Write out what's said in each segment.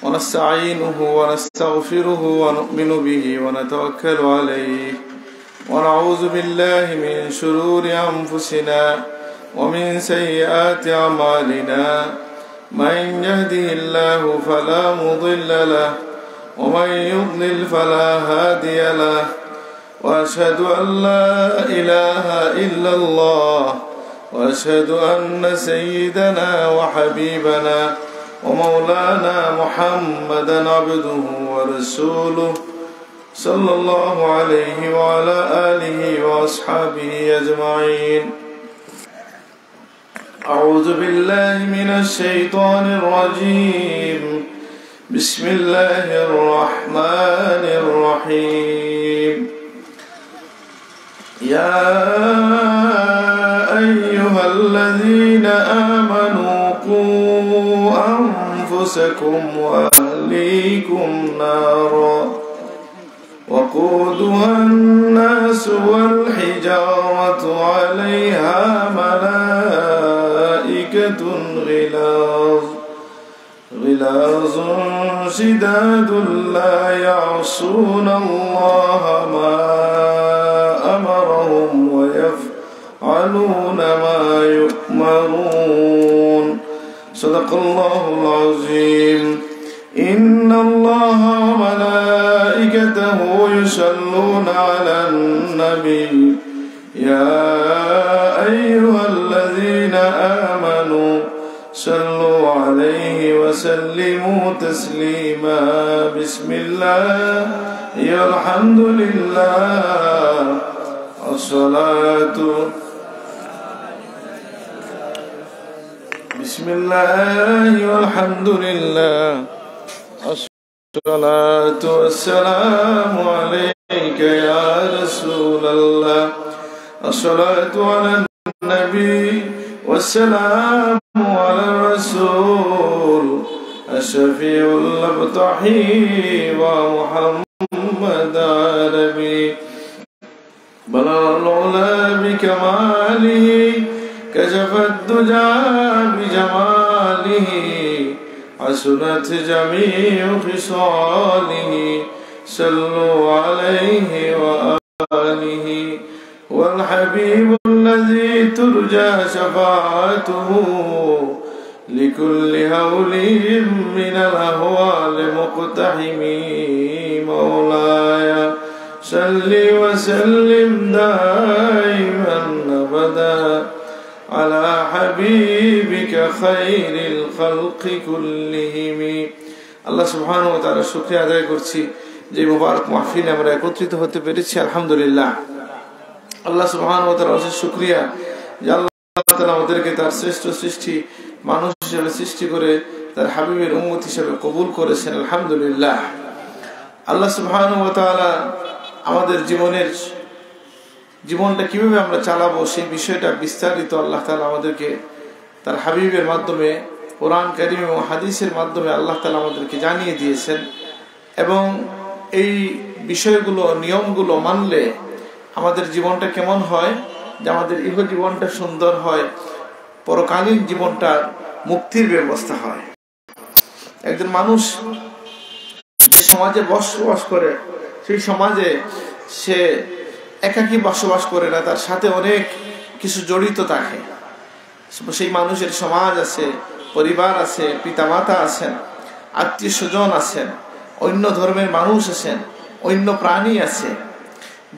ونستعينه ونستغفره ونؤمن به ونتوكل عليه ونعوذ بالله من شرور أنفسنا ومن سيئات أعمالنا من يهده الله فلا مضل له ومن يضلل فلا هادي له وأشهد أن لا إله إلا الله وأشهد أن سيدنا وحبيبنا ومولانا محمدا عبده ورسوله صلى الله عليه وعلى آله وأصحابه أجمعين. أعوذ بالله من الشيطان الرجيم. بسم الله الرحمن الرحيم. يا أيها الذين آمنوا قوا أنفسكم وأهليكم نارا وقودها الناس والحجارة عليها ملائكة غلاظ شداد لا يعصون الله ما أمرهم ويفعلون ما يؤمرون. صدق الله العظيم. إن الله وملائكته يصلون على النبي يا أيها الذين آمنوا صلوا عليه وسلموا تسليما. بسم الله الحمد لله الصلاة بسم الله والحمد لله الصلاة والسلام عليك يا رسول الله. الصلاة على النبي والسلام على الرسول الشفيع الأبطحي ومحمد عربي بلغ العلا بكماله كشف الدجى بجماله حسنت جميع خصاله صلوا عليه وآله والحبيب الذي ترجى شفاعته لكل هول من الأهوال مقتحم. مولاي صل وسلم دائما أبدا على حبيبك خير الخلق كلهم. আল্লাহ সুবহানাহু ওয়া তাআলা শুকরিয়া আদায় করছি যে মুবারক মাহফিলে আমরা একত্রিত হতে পেরেছি। আলহামদুলিল্লাহ। আল্লাহ সুবহানাহু ওয়া তাআলার অশেষ শুকরিয়া যে আল্লাহ তাআলা আমাদেরকে তার শ্রেষ্ঠ সৃষ্টি মানুষ হিসেবে সৃষ্টি করে তার হাবিবের উম্মত হিসেবে কবুল করেছেন। আলহামদুলিল্লাহ। আল্লাহ সুবহানাহু ওয়া তাআলা আমাদের জীবনটা কিভাবে আমরা চালাবো সেই বিষয়টা বিস্তারিত আল্লাহ তাআলা আমাদেরকে তার হাবিবের মাধ্যমে কোরআন কারীম এবং হাদিসের মাধ্যমে আল্লাহ তাআলা আমাদেরকে জানিয়ে দিয়েছেন এবং এই বিষয়গুলো নিয়মগুলো মানলে আমাদের জীবনটা কেমন হয়, যে আমাদের ইহ জীবনটা সুন্দর হয়, পরকালীন জীবনটা মুক্তির ব্যবস্থা হয়। একজন মানুষ যে সমাজে বসবাস করে সেই সমাজে সে একাকী বসবাস করে না, তার সাথে অনেক কিছু জড়িত থাকে। সেই মানুষের সমাজ আছে, পরিবার আছে, পিতামাতা আছেন, আত্মীয় স্বজন আছেন, অন্য ধর্মের মানুষ আছেন, অন্য প্রাণী আছে।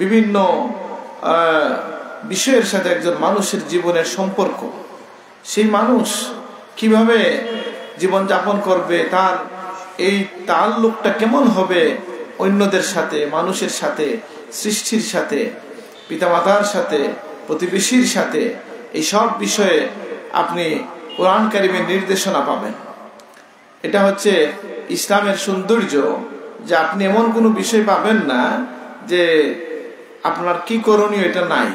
বিভিন্ন বিষয়ের সাথে একজন মানুষের জীবনের সম্পর্ক, সেই মানুষ কিভাবে জীবনযাপন করবে, তার এই তাল্লুকটা কেমন হবে অন্যদের সাথে, মানুষের সাথে, সৃষ্টির সাথে, পিতামাতার সাথে, প্রতিবেশীর সাথে, এই সব বিষয়ে আপনি কোরআন কারীমের নির্দেশনা পাবেন। এটা হচ্ছে ইসলামের সৌন্দর্য, যে আপনি এমন কোনো বিষয় পাবেন না যে আপনার কি করণীয় এটা নাই।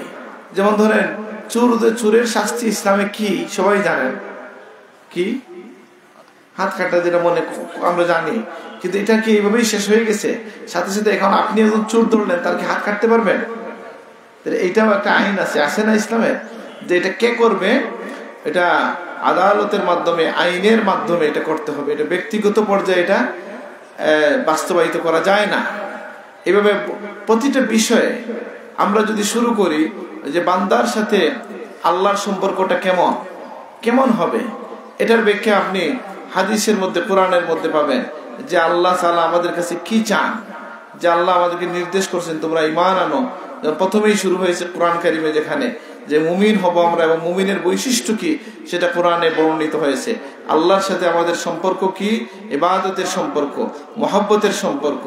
যেমন ধরেন চোরের শাস্তি ইসলামে কি সবাই জানেন, কি হাত কাটা, যেটা মনে আমরা জানি, কিন্তু এটা কি এইভাবেই শেষ হয়ে গেছে? সাথে সাথে এখন আপনি একজন চোর ধরলেন, তার কি হাত কাটতে পারবেন? এইটাও একটা আইন আছে না ইসলামে, যে এটা কে করবে, এটা আদালতের মাধ্যমে, আইনের মাধ্যমে এটা করতে হবে। এটা ব্যক্তিগত পর্যায়ে এটা বাস্তবায়িত করা যায় না। এভাবে প্রতিটা বিষয়ে আমরা যদি শুরু করি যে বান্দার সাথে আল্লাহর সম্পর্কটা কেমন কেমন হবে, এটার ব্যাখ্যা আপনি হাদিসের মধ্যে, কোরআনের মধ্যে পাবেন যে আল্লাহ তাআলা আমাদের কাছে কি চান, যে আল্লাহ আমাদেরকে নির্দেশ করছেন তোমরা ঈমান আনো। প্রথমেই শুরু হয়েছে কোরআন কারিমে, যেখানে যে মুমিন হব আমরা এবং মুমিনের বৈশিষ্ট্য কি সেটা কোরআনে বর্ণিত হয়েছে। আল্লাহর সাথে আমাদের সম্পর্ক কি, ইবাদতের সম্পর্ক, মহব্বতের সম্পর্ক।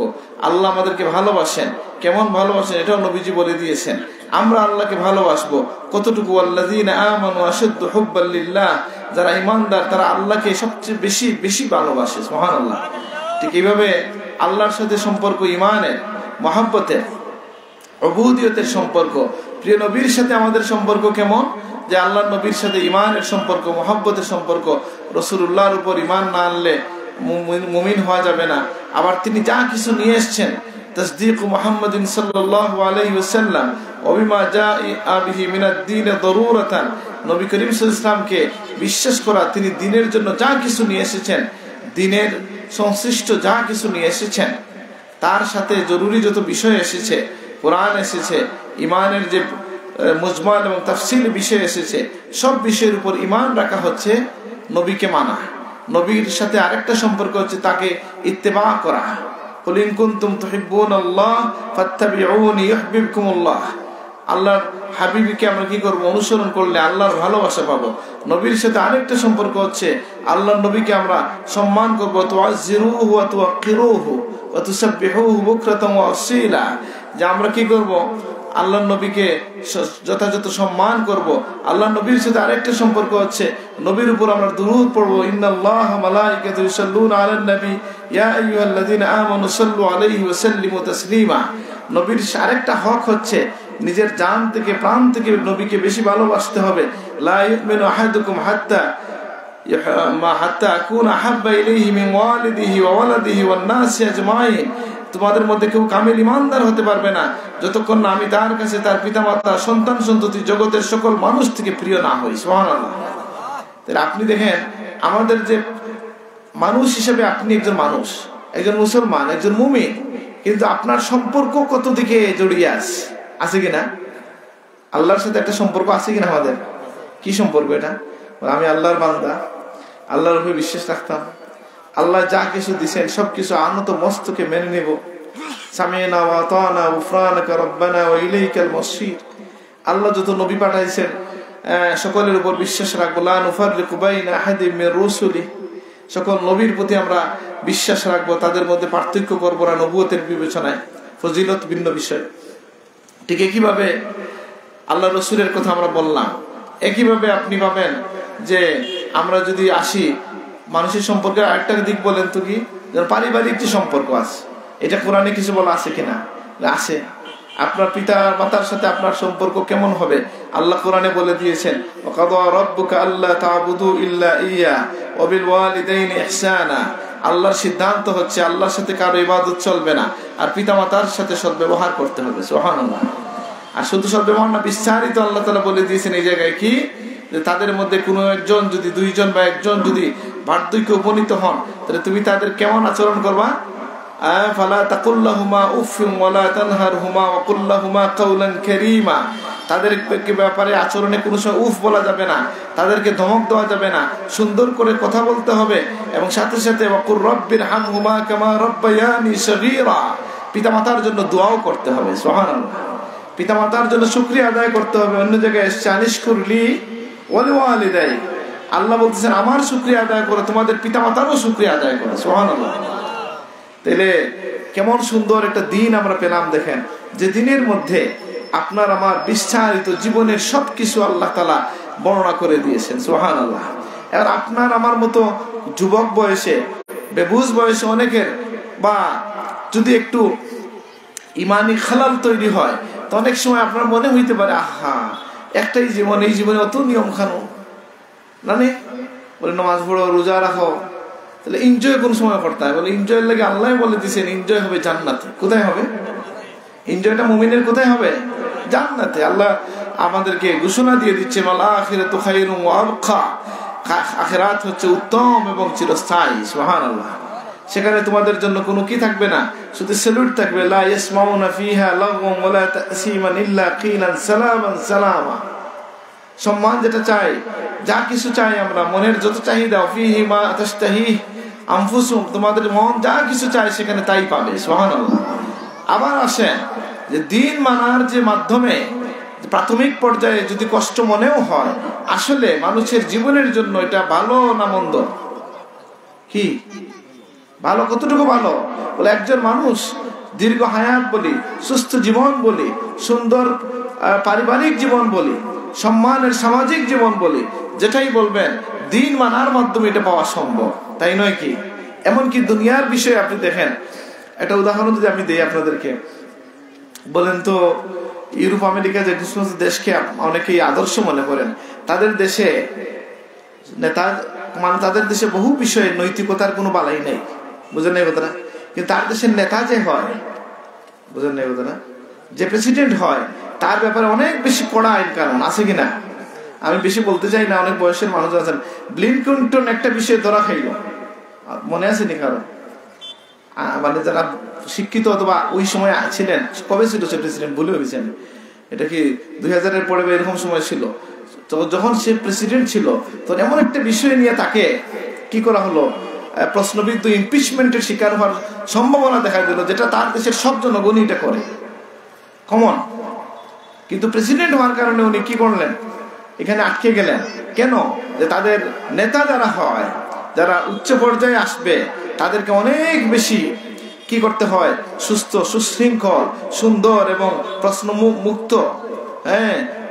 আল্লাহ আমাদেরকে ভালোবাসেন, কেমন ভালোবাসেন এটাও নবীজি বলে দিয়েছেন। আমরা আল্লাহকে ভালোবাসবো কতটুকু, আল্লাযীনা আমানু আশাদ্দু হুব্বাল লিল্লাহ, যারা ঈমানদার তারা আল্লাহকে সবচেয়ে বেশি বেশি ভালোবাসে। সুবহানাল্লাহ। ঠিক এইভাবে আল্লাহর সাথে সম্পর্ক ঈমানের, মহব্বতের, উবুদিয়তের সম্পর্ক। প্রিয় নবীর সাথে আমাদের সম্পর্ক কেমন, যে আল্লাহর নবীর সাথে ঈমানের সম্পর্ক, মহব্বতের সম্পর্ক। রাসূলুল্লাহর উপর ঈমান না আনলে মুমিন হওয়া যাবে না। আবার তিনি যা কিছু নিয়ে এসেছেন, তাসদীক মুহাম্মাদিন সাল্লাল্লাহু আলাইহি ওয়াসাল্লাম ওয়া বিমা জাআ বিহি মিনাদ দ্বীন দারুরাতান, নবী করিম সাল্লাল্লাহু আলাইহি ওয়াসাল্লামকে বিশ্বাস করা, তিনি দ্বীনের জন্য যা কিছু নিয়ে এসেছেন, দ্বীনের সংশ্লিষ্ট যা কিছু নিয়ে এসেছেন, তার সাথে জরুরি যত বিষয় এসেছে, কোরআন এসেছে, ঈমানের যে মুজমাল এবং তাফসীল বিষয় এসেছে, সব বিষয়ের উপর ঈমান রাখা হচ্ছে নবীকে মানা। নবীর সাথে আরেকটা সম্পর্ক হচ্ছে তাকে ইত্তেবা করা। কুল ইন কুনতুম তুহিব্বুনাল্লাহ ফাত্তাবিউনি ইউহিব্বুকুমুল্লাহ। আল্লাহর হাবিবকে আমরা কি করব, অনুসরণ করলে আল্লাহর ভালোবাসা পাবো। নবীর সাথে আরেকটা সম্পর্ক হচ্ছে আল্লাহর নবীকে আমরা সম্মান করব, তুআজ্জিরুহু ওয়া তুওয়াক্কিরুহু ওয়া তুসাব্বিহুহু বুকরাতান ওয়া আসীলা, যে আমরা কি করব, আল্লাহর নবীকে যথাযথ সম্মান করব। আল্লাহর নবীর সাথে আরেকটা সম্পর্ক হচ্ছে নবীর উপর আমরা দুরূদ পড়ব। ইন্নাল্লাহা মালাইকাতুহু ইউসাল্লুনা আলান নবী ইয়া আইয়ুহাল্লাযীনা আমানু সাল্লু আলাইহি ওয়া সাল্লিমু তাসলিমা। নবীর আরেকটা হক হচ্ছে নিজের জান থেকে, প্রাণ থেকে নবীকে বেশি ভালোবাসতে হবে। লা ইউমিনু আহাদুকুম হাত্তা আকুনা আহাব্বা ইলাইহি মিন ওয়ালিদিহি ওয়া ওয়ালাদিহি ওয়ান নাসি আজমাইন। তোমাদের মধ্যে কেউ কামিল ইমানদার হতে পারবে না যতক্ষণ না আমি তার কাছে তার পিতামাতা, সন্তান সন্ততি, জগতের সকল মানুষ থেকে প্রিয় না হই। সুবহানাল্লাহ। তাহলে আপনি দেখেন আমাদের যে মানুষ হিসেবে আপনি একজন মানুষ, একজন মুসলমান, একজন মুমিন, কিন্তু আপনার সম্পর্ক কত দিকে জড়িয়ে আছে কিনা, আল্লাহর সাথে একটা সম্পর্ক আছে কিনা আমাদের? কি সম্পর্ক এটা? আমি আল্লাহর বান্দা, আল্লাহর উপরে বিশ্বাস রাখতাম, আল্লাহ যা কিছু দিচ্ছেন সবকিছু আনত মস্তকে মেনে নেব। সামি'না ওয়া আতা'না গুফরানাকা রাব্বানা ওয়া ইলাইকাল মাসির। আল্লাহ যত নবী পাঠাইছেন সকলের উপর বিশ্বাস রাখবো। লা নুফাররিকু বাইনা আহাদিম মির রুসুলি, সকল নবীর প্রতি আমরা বিশ্বাস রাখবো, তাদের মধ্যে পার্থক্য করবো না নবুয়তের বিবেচনায়, ফজিলত ভিন্ন বিষয়। ঠিক একইভাবে আল্লাহ রসুলের কথা আমরা বললাম। একইভাবে আপনি পাবেন যে আমরা যদি আসি মানুষের সম্পর্কে আরেকটা দিক বলেন তো কি, পারিবারিক যে সম্পর্ক আছে, এটা কোরআনে কিছু বলা আছে কিনা? আছে। আপনার পিতা মাতার সাথে আপনার সম্পর্ক কেমন হবে আল্লাহ কোরআনে বলে দিয়েছেন, ওয়াকাদা রাব্বুকা আল্লা তা'বুদু ইল্লা ইয়্যা ওয়া বিল ওয়ালিদাইনি ইহসানা। আল্লাহর সিদ্ধান্ত হচ্ছে আল্লাহর সাথে কারো ইবাদত চলবে না, আর পিতা মাতার সাথে সদ্ব্যবহার করতে হবে। সুবহানাল্লাহ। আর শুধু সদ্ব্যবহার না, বিস্তারিত আল্লাহ তাআলা বলে দিয়েছেন এই জায়গায় কি, যে তাদের মধ্যে কোনো একজন যদি, দুইজন বা একজন যদি বার্ধক্যে উপনীত হন, তাহলে তুমি তাদের কেমন আচরণ করবা? ফালা তাকুল্লাহুমা উফিন ওয়ালা তানহারহুমা ওয়া কুল্লাহুমা কাওলান কারীমা। তাদের ব্যাপারে আচরণে কোনো সময় উফ বলা যাবে না, তাদেরকে ধমক দেওয়া যাবে না, সুন্দর করে কথা বলতে হবে। এবং সাথে সাথে ওয়াকুর রব্বিরহামহুমা কামা রাব্বায়ানি সগীরা, পিতামাতার জন্য দোয়াও করতে হবে। সুবহানাল্লাহ। পিতামাতার জন্য শুকরিয়া আদায় করতে হবে। অন্য জায়গায় আনিশকুরলি ওয়া লিওয়ালিদাই, আল্লাহ বলতেছেন আমার শুকরিয়া আদায় করো, তোমাদের পিতামাতারও শুকরিয়া আদায় করো। সুবহানাল্লাহ। তাহলে কেমন সুন্দর একটা দিন আমরা পেলাম। দেখেন যে দিনের মধ্যে আপনার আমার বিস্তারিত জীবনের সবকিছু আল্লাহ তাআলা বর্ণনা করে দিয়েছেন। সুবহানাল্লাহ। আর আপনার আমার মতো যুবক বয়সে, বেবুঝ বয়সে অনেকের বা যদি একটু ইমানি খালাল তৈরি হয়, তো অনেক সময় আপনার মনে হইতে পারে আহা একটাই জীবন, এই জীবনে অত নিয়ম কানুন জানে, বলে নামাজ পড়ো, রোজা রাখো, তাহলে এনজয় কোন সময় করতে হয়? বলে এনজয়ের লাগে আল্লাহ বলে দিয়েছেন এনজয় হবে জান্নাতে। কোথায় হবে এনজয়টা? মুমিনের কোথায় হবে? জান্নাতে। আল্লাহ আমাদেরকে ঘোষণা দিয়ে দিচ্ছে, ওয়াল আখিরাতু খায়রুন ওয়া আবকা, আখিরাত হচ্ছে উত্তম এবং চিরস্থায়ী। সুবহানাল্লাহ। সেখানে তোমাদের জন্য কোনো কি থাকবে না, শুধু স্যালুট থাকবে, লা ইয়াসমাউনা ফিহা লাগওয়ান ওয়ালা তাসীমান ইল্লা কিলান সালামান সালামা। সম্মান যেটা চাই, যা কিছু চাই আমরা, মনের যত চাহিদা, ফিহি মা তাশতাহি আনফুসুহুম, তোমাদের মন যা কিছু চায় সেখানে তাই পাবে। সুবহানাল্লাহ। আবার আসেন যে দিন মানার যে মাধ্যমে প্রাথমিক পর্যায়ে যদি কষ্ট মনেও হয়, আসলে মানুষের জীবনের জন্য এটা ভালো না মন্দ? কি ভালো? কতটুকু ভালো? বলে একজন মানুষ দীর্ঘ হায়াত বলি, সুস্থ জীবন বলি, সুন্দর পারিবারিক জীবন বলি, সম্মানের সামাজিক জীবন বলি, যেটাই বলবেন, দিন মানার মাধ্যমে এটা পাওয়া সম্ভব, তাই নয় কি? এমনকি দুনিয়ার বিষয়ে আপনি দেখেন, একটা উদাহরণ যদি আমি দিই আপনাদেরকে, বলেন তো ইউরোপ আমেরিকা যে সমস্ত দেশকে অনেকেই আদর্শ মনে করেন, তাদের দেশে নেতা মানে তাদের দেশে বহু বিষয়ে নৈতিকতার কোনো বালাই নেই, বুঝেন এই কথাটা? কিন্তু তার দেশের নেতা যে হয়, বুঝেন এই কথাটা, যে প্রেসিডেন্ট হয়, তার ব্যাপারে অনেক বেশি কড়া আইন কানুন আছে কিনা। আমি বেশি বলতে চাই না, অনেক বয়সের মানুষ আছেন। ক্লিনটন একটা বিষয়ে ধরা খাইল, মনে আছে নি কারণ? মানে যারা শিক্ষিত অথবা ওই সময় ছিলেন, কবে ছিল সে প্রেসিডেন্ট ভুলে গেছেন, এটা কি 2000-এর পরে এরকম সময় ছিল, তো যখন সে প্রেসিডেন্ট ছিল তখন এমন একটা বিষয় নিয়ে তাকে কি করা হলো, প্রশ্নবিদ্ধ, ইমপিচমেন্টের শিকার হওয়ার সম্ভাবনা দেখা দিল, যেটা তার দেশের সব জনগণই এটা করে, কমন। কিন্তু প্রেসিডেন্ট হওয়ার কারণে উনি কি করলেন, এখানে আটকে গেলেন। কেন? যে তাদের নেতা যারা হয়, যারা উচ্চ পর্যায়ে আসবে, তাদেরকে অনেক বেশি কি করতে হয়, সুস্থ, সুশৃঙ্খল, সুন্দর এবং প্রশ্ন মুক্ত,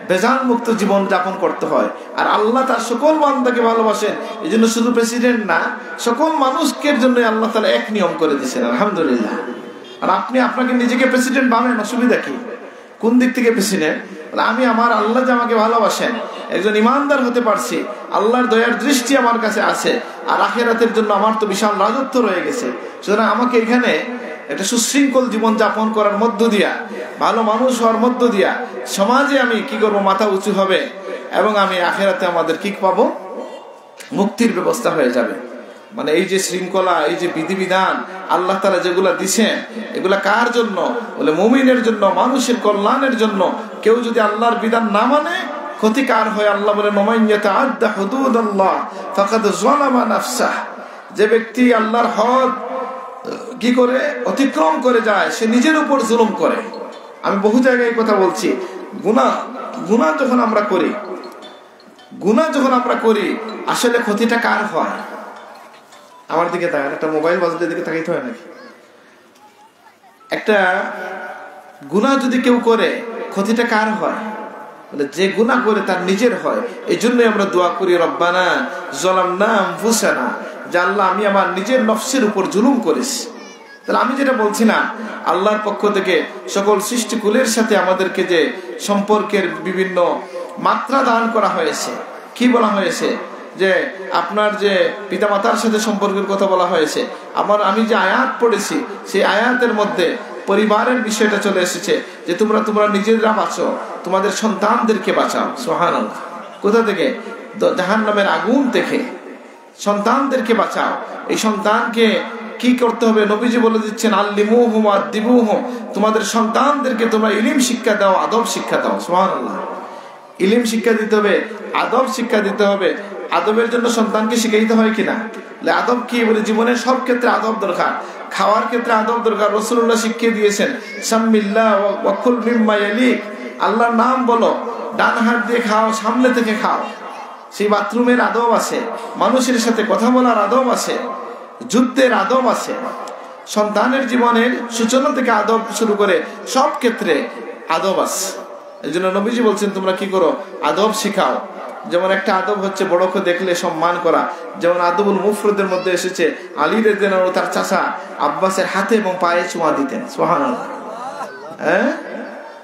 বেজান মুক্ত জীবন যাপন করতে হয়। আর আল্লাহ তার সকল বান্দাকে ভালোবাসেন, এই জন্য শুধু প্রেসিডেন্ট না, সকল মানুষকে জন্য আল্লাহ তাআলা এক নিয়ম করে দিয়েছেন, আলহামদুলিল্লাহ। আর আপনি আপনাকে নিজেকে প্রেসিডেন্ট ভাবেন, অসুবিধা কি? কোন দিক থেকে প্রেসিডেন্ট? আমি আমার আল্লাহ যে আমাকে ভালোবাসেন, একজন ইমানদার হতে পারছি, আল্লাহর দয়ার দৃষ্টি আমার কাছে আছে, আর আখিরাতের জন্য আমার তো বিশাল রাজত্ব রয়ে গেছে। সুতরাং আমাকে এখানে একটা সুশৃঙ্খল জীবন যাপন করার মধ্য দিয়া, ভালো মানুষ হওয়ার মধ্য দিয়া সমাজে আমি কি করব, মাথা উঁচু হবে, এবং আমি আখিরাতে আমাদের কি পাবো, মুক্তির ব্যবস্থা হয়ে যাবে। মানে এই যে শৃঙ্খলা, এই যে বিধিবিধান আল্লাহ তাআলা যেগুলা দিছেন, এগুলা কার জন্য? বলে মুমিনের জন্য, মানুষের কল্যাণের জন্য। কেউ যদি আল্লাহর বিধান না মানে ক্ষতিকার হয়। আল্লাহ বলে মান ইয়াতাআদ্দা হুদুদাল্লাহ ফাকাদ যালামা নাফসাহ, যে ব্যক্তি আল্লাহর হদ কি করে অতিক্রম করে যায়, সে নিজের উপর জুলুম করে। আমি বহু জায়গায় কথা বলছি, গুনাহ যখন আমরা করি, আসলে ক্ষতিটা কার হয়? আমার দিকে তাকান, একটা মোবাইল বাজারের দিকে তাকাইতে হয় নাকি? একটা গুনাহ যদি কেউ করে, ক্ষতিটা কার হয়? বলে যে গুনাহ করে তার নিজের হয়। এই জন্যই আমরা দোয়া করি, রব্বানা যালামনা আনফুসানা, যে আল্লাহ আমি আমার নিজের নফসের উপর জুলুম করেছি। তাহলে আমি যেটা বলছি না, আল্লাহর পক্ষ থেকে সকল সৃষ্টিকুলের সাথে আমাদেরকে যে সম্পর্কের বিভিন্ন মাত্রা দান করা হয়েছে, কি বলা হয়েছে, যে আপনার যে পিতামাতার সাথে সম্পর্কের কথা বলা হয়েছে। আমি যে আয়াত পড়েছি, সেই আয়াতের মধ্যে পরিবারের বিষয়টা চলে এসেছে, যে তোমরা নিজেরা বাঁচো, তোমাদের সন্তানদেরকে বাঁচাও। সুবহানাল্লাহ। কোথা থেকে? জাহান্নামের আগুন থেকে সন্তানদেরকে বাঁচাও। এই সন্তানকে কি করতে হবে? নবীজি বলে দিচ্ছেন, আল্লিমুহুম আদিবুহুম, তোমাদের সন্তানদেরকে তোমরা ইলম শিক্ষা দাও, আদব শিক্ষা দাও। সুবহানাল্লাহ। ইলম শিক্ষা দিতে হবে, আদব শিক্ষা দিতে হবে। আদবের জন্য সন্তানকে শিখাইতে হয় কিনা? আদব কি? বলে জীবনের সব ক্ষেত্রে আদব দরকার। খাওয়ার ক্ষেত্রে আদব দরকার। রাসূলুল্লাহ শিখিয়ে দিয়েছেন, সাম্মিল্লাহ ওয়া কুল মিম্মা ইয়ালিক, আল্লাহর নাম বলো, ডান হাত দিয়ে খাও, সামনে থেকে খাও। সেই বাথরুমের আদব আছে, মানুষের সাথে কথা বলার আদব আছে, যুদ্ধের আদব আছে। সন্তানের জীবনের সূচনা থেকে আদব শুরু করে সব ক্ষেত্রে আদব আছে। এই জন্য নবীজি বলছেন, তোমরা কি করো? আদব শিখাও। যেমন একটা আদব হচ্ছে বড়কে দেখলে সম্মান করা। যেমন আদবুল মুফরদের মধ্যে এসেছে, আলী রাদিয়াল্লাহু আনহু তার চাচা আব্বাসের হাতে এবং পায়ে চুমা দিতেন। সুবহানাল্লাহ।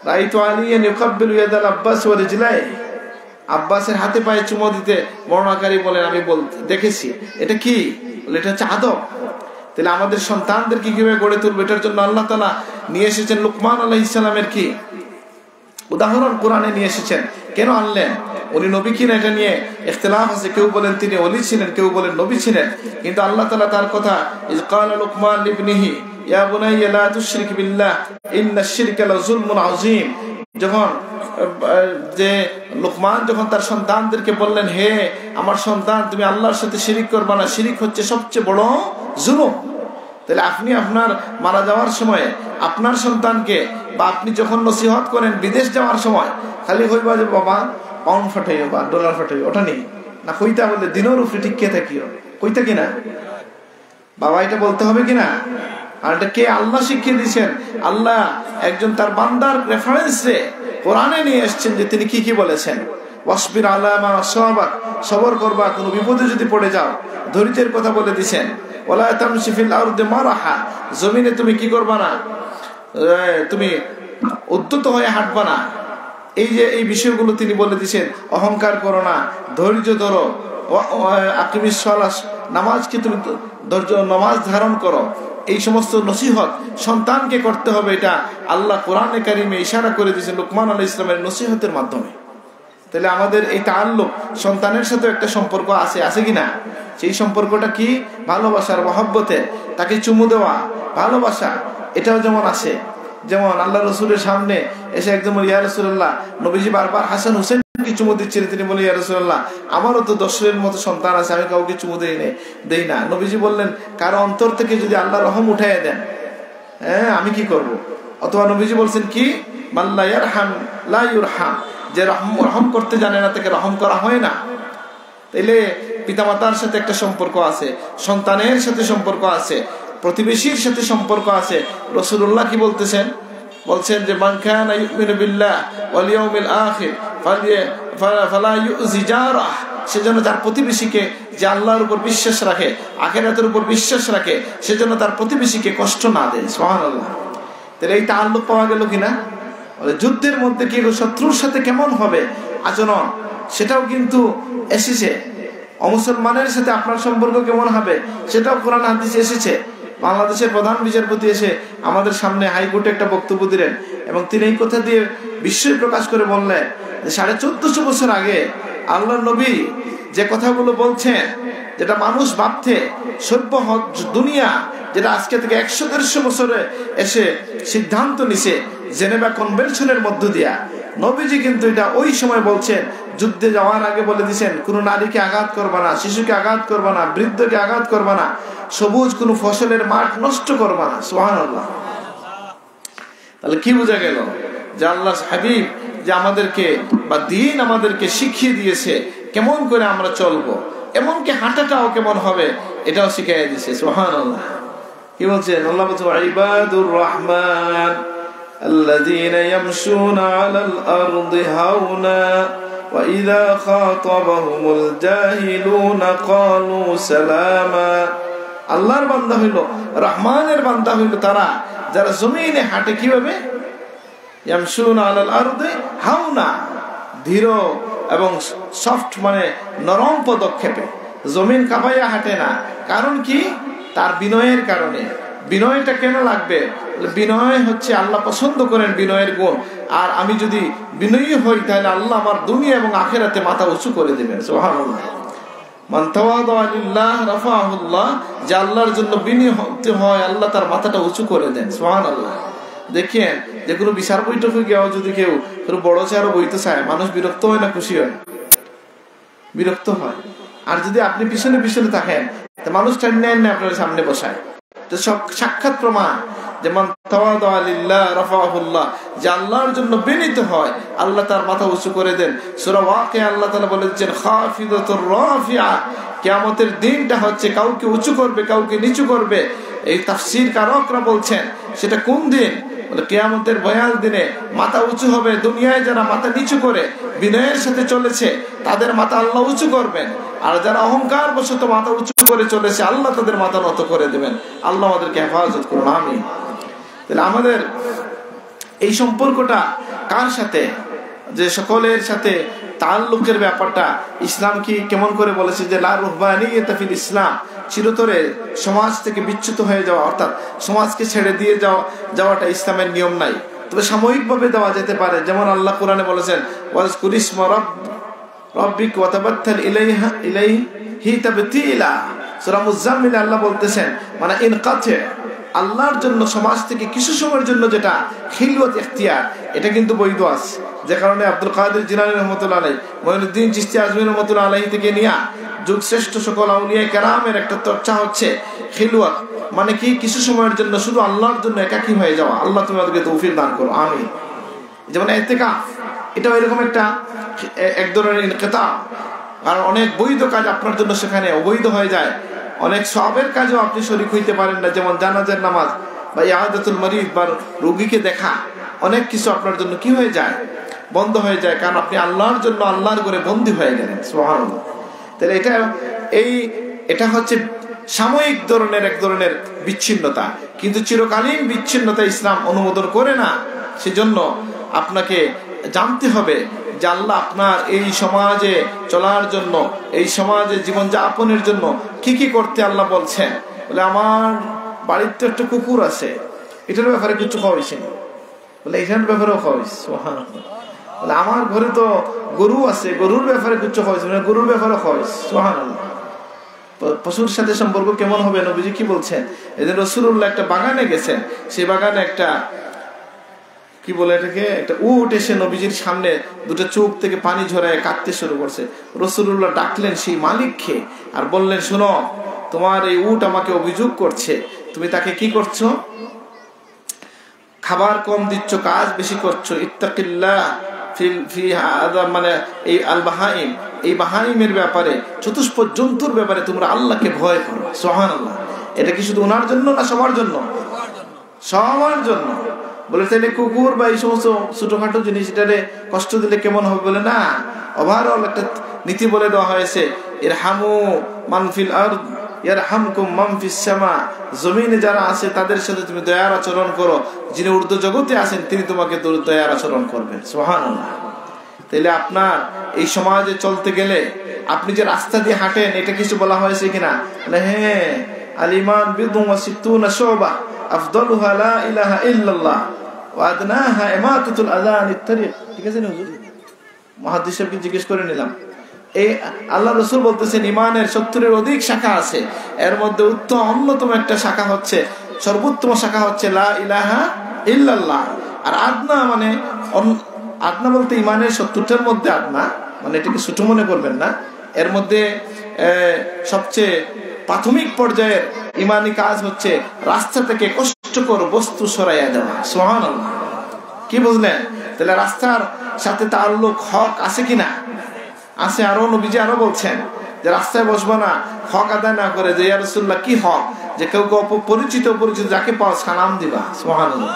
রাইতু আলিয়ান ইউকাব্বিলু ইয়াদাল আব্বাস ওয়া রিজলাইহি, আব্বাসের হাতে পায়ে চুমা দিতে বর্ণনাকারী বলেন আমি দেখেছি। এটা কি? এটা হচ্ছে আদব। তাহলে আমাদের সন্তানদেরকে কিভাবে গড়ে তুলবে, এটার জন্য আল্লাহ তাআলা নিয়ে এসেছেন লুকমান আলাইহিস সালামের কি উদাহরণ কোরআনে নিয়ে এসেছেন। কেন আনলেন? উনি নবী কিনা এটা নিয়ে ইখতিলাফ আছে, কেউ বলেন তিনি ওলি ছিলেন, কেউ বলেন নবী ছিলেন। কিন্তু আল্লাহ তাআলা তার কথা ইয ক্বালা লুকমান লিবনিহি ইয়া বুনাইয়া লা তুশরিক বিল্লাহ ইন্নাশ শিরকা লাযুলমুন আযীম, যখন যে লুকমান যখন তার সন্তানদেরকে বললেন, হে আমার সন্তান, তুমি আল্লাহর সাথে শিরিক করবা না, শিরিক হচ্ছে সবচেয়ে বড় জুলুম। তাহলে আপনি আপনার মারা যাওয়ার সময় আপনার সন্তানকে, বা আপনি যখন নসিহত করেন বিদেশ যাওয়ার সময়, খালি হইবা যে বাবা পাউন্ড ফাটাইও বা ডলার ফাটাইও, ওটা নেই না, কইতা বললে দিনের উপরে টিকে থাকিও, কইতা কিনা বাবা, এটা বলতে হবে কিনা? আর এটা কে আল্লাহ শিখিয়ে দিয়েছেন? আল্লাহ একজন তার বান্দার রেফারেন্সে কোরআনে নিয়ে এসেছেন যে তিনি কি কি বলেছেন। ওয়াসবির আলা মা আসাবাক, সবর করবা কোনো বিপদে যদি পড়ে যাও, ধৈর্যের কথা বলে দিয়েছেন। ওয়ালা তামশি ফিল আরদি মারাহা, জমিনে তুমি কি করবা না, তুমি উদ্যত হয়ে হাঁটবা না। এই যে এই বিষয়গুলো তিনি বলে দিয়েছেন। অহংকার করো না, ধৈর্য ধরো, আকিমিস সালাত, নামাজকে তুমি ধৈর্য, নামাজ ধারণ করো। এই সমস্ত নসিহত সন্তানকে করতে হবে। এটা আল্লাহ কোরআনে কারিমে ইশারা করে দিয়েছেন লুকমান আলাইহিস সালামের নসিহতের মাধ্যমে। তাহলে আমাদের এই তাআল্লুক সন্তানের সাথে একটা সম্পর্ক আছে কিনা? সেই সম্পর্কটা কি? ভালোবাসার, মহব্বতে, তাকে চুমু দেওয়া, ভালোবাসা, এটাও যেমন আছে। যেমন আল্লাহ রসুলের সামনে এসে একদম ইয়া রাসূলুল্লাহ, নবীজি বারবার হাসান হুসেনকে চুমু দিচ্ছিলেন। তিনি বলে, ইয়া রাসূলুল্লাহ, আমারও তো 10 মতো সন্তান আছে, আমি কাউকে চুমু দেই না। নবীজি বললেন, কারো অন্তর থেকে যদি আল্লাহ রহম উঠাইয়া দেন, হ্যাঁ আমি কি করব? অথবা নবীজি বলছেন কি, মাল্লা ইয়ারহাম লা ইউরহাম, যে রহম করতে জানে না তাকে রহম করা হয় না। তাইলে পিতামাতার সাথে একটা সম্পর্ক আছে, সন্তানের সাথে সম্পর্ক আছে, প্রতিবেশীর সাথে সম্পর্ক আছে। রাসূলুল্লাহ কি বলতেছেন? বলছেন যে মান কানা ইউমিনু বিল্লাহ ওয়াল ইয়াউমিল আখির ফালা ইউজি জারাহ, সেজন্য তার প্রতিবেশীকে, যে আল্লাহর উপর বিশ্বাস রাখে, আখিরাতের উপর বিশ্বাস রাখে, সেজন্য তার প্রতিবেশীকে কষ্ট না দেয়। সুবহানাল্লাহ। তাহলে এই তাআল্লুক পাওয়া গেল কিনা? যুদ্ধের মধ্যে কি শত্রুর সাথে কেমন হবে আচরণ, সেটাও কিন্তু এসেছে। অমুসলমানের সাথে আপনার সম্পর্ক কেমন হবে, সেটাও কোরআন হাদিসে এসেছে। বাংলাদেশের প্রধান বিচারপতি এসে আমাদের সামনে হাইকোর্টে একটা বক্তব্য দিলেন, এবং তিনি এই কথা দিয়ে বিস্ময় প্রকাশ করে বললেন যে 1450 বছর আগে আল্লাহর নবী যে কথাগুলো বলছেন, যেটা মানুষ ভাবতে সভ্য দুনিয়া, যেটা আজকে থেকে 100-150 বছরে এসে সিদ্ধান্ত নিছে জেনেভা কনভেনশনের মধ্য দিয়া, নবীজি কিন্তু এটা ওই সময় বলছেন। যুদ্ধে যাওয়ার আগে বলে দিয়েছেন, কোনো নারীকে আঘাত করবা না, শিশুকে আঘাত করবা না, বৃদ্ধকে আঘাত করবা না, সবুজ কোনো ফসলের মাঠ নষ্ট করবা না। সুবহানাল্লাহ। তাহলে কি বোঝা গেল? যে আল্লাহর হাবিব যে আমাদেরকে বা দ্বীন আমাদেরকে শিখিয়ে দিয়েছে কেমন করে আমরা চলবো, এমনকি হাঁটাটাও কেমন হবে এটাও শিখিয়ে দিয়েছে। সুবহানাল্লাহ। কি বলছেন? আল্লাহ বলছেন, ইবাদুর রহমান الذين يمشون على الأرض هونا وإذا خاطبهم الجاهلون قالوا سلاما। আল্লাহর বান্দা হইল, রহমানের বান্দা হইল তারা যারা জমিনে হাঁটে কিভাবে? ইয়ামশুনা আলাল আরদি হাওনা, ধীর এবং সফট, মানে নরম পদক্ষেপে, জমিন কাঁপাইয়া হাঁটে না। কারণ কি? তার বিনয়ের কারণে। বিনয়টা কেন লাগবে? বিনয় হচ্ছে আল্লাহ পছন্দ করেন বিনয়ের গুণ। আর আমি যদি বিনয়ী হই তাহলে আল্লাহ আমার দুনিয়া এবং আখিরাতে মাথা উঁচু করে দেবেন। সুবহানাল্লাহ। মান তাওয়াদা লিল্লাহ রাফাহুল্লাহ, যে আল্লাহর জন্য বিনয়ী হতে হয়, আল্লাহ তার মাথাটা উঁচু করে দেন। সুবহানাল্লাহ। দেখেন, যে কোনো বিচার বৈঠকে গিয়েও যদি কেউ বড় চেয়ারও বইতে চায়, মানুষ বিরক্ত হয় না খুশি হয়? বিরক্ত হয়। আর যদি আপনি পিছনে পিছনে থাকেন, মানুষ টাইনে না আপনার সামনে বসায়। তো সাক্ষাৎ প্রমাণ যে মান তাওয়াদা লিল্লাহ রাফাহুল্লাহ, যে আল্লাহর জন্য বিনীত হয়, আল্লাহ তার মাথা উঁচু করে দেন। সূরা ওয়াকিয়া আল্লাহ তাআলা বলেছেন, খাফিদাতুর রাফিআ, কিয়ামতের দিনটা হচ্ছে কাউকে উঁচু করবে, কাউকে নিচু করবে। এই তাফসীর কারকরা বলছেন সেটা কোন দিন? বলে কিয়ামতের ভয়াল দিনে মাথা উঁচু হবে। দুনিয়ায় যারা মাথা নিচু করে বিনয়ের সাথে চলেছে, তাদের মাথা আল্লাহ উঁচু করবেন। আর যারা অহংকার বশত মাথা উঁচু করে চলেছে, আল্লাহ তাদের মাথা নত করে দেবেন। আল্লাহ আমাদেরকে হেফাজত করুন, আমিন। তাহলে আমাদের এই সম্পর্কটা কার সাথে? যে সকলের সাথে তাআল্লুকের ব্যাপারটা ইসলাম কি কেমন করে বলেছে? যে লা রুহবানিয়াতা ফিল ইসলাম, চিরতরে সমাজ থেকে বিচ্যুত হয়ে যাওয়া, অর্থাৎ সমাজকে ছেড়ে দিয়ে যাওয়াটা ইসলামের নিয়ম নাই। তবে সাময়িকভাবে দেওয়া যেতে পারে। যেমন আল্লাহ কোরআনে বলেছেন, ওয়াজকুর ইসমা রব্বিক ওয়া তাবাত্তাল ইলাইহি তাবতিলা। সূরা মুজাম্মিল আল্লাহ বলতেছেন মানে ইনকাতে, আল্লাহর জন্য সমাজ থেকে কিছু সময়ের জন্য যেটা খিলওয়াত ইখতিয়ার, এটা কিন্তু বৈধ আছে। যে কারণে আব্দুল কাদের জিলানী রহমাতুল্লাহ আলাইহি, মুঈনুদ্দিন চিশতি আজমি রহমাতুল্লাহ আলাইহি থেকে নিয়া যুগ শ্রেষ্ঠ সকল আউলিয়া কেরামের একটা চর্চা হচ্ছে খিলওয়াত মানে কি, কিছু সময়ের জন্য শুধু আল্লাহর জন্য একাকী হয়ে যাওয়া। আল্লাহ তুমি আমাদেরকে তৌফিক দান করো, আমিন। যেমন ইতিকাফ, এটা এরকম একটা এক ধরনের ইনকিতা, কারণ অনেক বৈধ কাজ আপনার জন্য সেখানে অবৈধ হয়ে যায়। অনেক সওয়াবের কাজেও আপনি শরীক হইতে পারেন না, যেমন জানাজার নামাজ বা ইয়াদাতুল মারিদ বা রোগীকে দেখা, অনেক কিছু আপনার জন্য কি হয়ে যায়, বন্ধ হয়ে যায়, কারণ আপনি আল্লাহর জন্য আল্লাহর করে বন্দী হয়ে গেলেন। সুবহানাল্লাহ। তাহলে এটা হচ্ছে সাময়িক ধরনের এক ধরনের বিচ্ছিন্নতা, কিন্তু চিরকালীন বিচ্ছিন্নতা ইসলাম অনুমোদন করে না। সেজন্য আপনাকে জানতে হবে যে আল্লাহ আপনার এই সমাজে চলার জন্য, এই সমাজে জীবন যাপনের জন্য কি কি করতে আল্লাহ বলছেন। বলে আমার বাড়িতে একটা কুকুর আছে, এটার ব্যাপারে কিছু খাওয়াইছেন, বলে এটার ব্যাপারেও খাওয়াইছে। বলে আমার ঘরে তো গরু আছে, গরুর ব্যাপারে কিছু খাওয়াইছে, মানে গরুর ব্যাপারে খাওয়াইছে। সুবহানাল্লাহ। পশুর সাথে সম্পর্ক কেমন হবে, নবীজি কি বলছেন? এদিন রাসূলুল্লাহ একটা বাগানে গেছেন, সেই বাগানে একটা কি বলে এটাকে, একটা উট এসে নবীজির সামনে দুটো চোখ থেকে পানি ঝরায় কাঁদতে শুরু করছে। রাসূলুল্লাহ ডাকলেন সেই মালিককে আর বললেন, শোনো, তোমার এই উট আমাকে অভিযোগ করছে, তুমি তাকে কি করছো, খাবার কম দিচ্ছ, কাজ বেশি করছো। ইত্তাকিল্লাহ মানে এই আল বাহাইম, এই বাহাইমের ব্যাপারে, চতুষ্প জন্তুর ব্যাপারে তোমরা আল্লাহকে ভয় করো। সুবহানাল্লাহ। এটা কি শুধু ওনার জন্য না সবার জন্য? সবার জন্য। বলে তাহলে কুকুর বা এই সমস্ত ছোটখাটো জিনিস এটারে কষ্ট দিলে কেমন হবে? বলে না, ওভারঅল একটা নীতি বলে দেওয়া হয়েছে, ইরহামু মান ফিল আরদ ইয়ারহামকুম মান ফিস সামা। জমিনে যারা আছে তাদের সাথে তুমি দয়ার আচরণ করো, যিনি ঊর্ধ্ব জগতে আছেন তিনি তোমাকে দয়ার আচরণ করবেন। সুবহানাল্লাহ। তাহলে আপনার এই সমাজে চলতে গেলে আপনি যে রাস্তা দিয়ে হাঁটেন, এটা কিছু বলা হয়েছে কিনা? হ্যাঁ, আল ঈমান বিদুন ওয়া সিত্তুনা শুবা আফদালুহা লা ইলাহা ইল্লাল্লাহ ওয়া আদনাহা ইমাতাতুল আযা আনিত তারিক। ঠিক আছে না হুজুর? মুহাদ্দিস সাহেবকে জিজ্ঞেস করে নিলাম। এই আল্লাহ রাসূল বলতেছেন ঈমানের 70-এর অধিক শাখা আছে, এর মধ্যে অন্যতম একটা শাখা হচ্ছে, সর্বোত্তম শাখা হচ্ছে লা ইলাহা ইল্লাল্লাহ। আর আদনা মানে, আদনা বলতে ঈমানের 70টার মধ্যে আদনা মানে এটাকে ছোট মনে করবেন না, এর মধ্যে সবচেয়ে প্রাথমিক পর্যায়ের ঈমানি কাজ হচ্ছে রাস্তা থেকে কষ্টকর বস্তু সরাইয়া দেওয়া। সুবহানাল্লাহ। কি বুঝলেন? তাহলে রাস্তার সাথে তাআল্লুক হক আছে কিনা? আছে। আরো নবীজি আরো বলছেন যে রাস্তায় বসবো না হক আদায় না করে। যে ইয়া রাসূলুল্লাহ কি হক? যে কেউ পরিচিত যাকে পাওয়া সালাম দিবা। সুবহানাল্লাহ।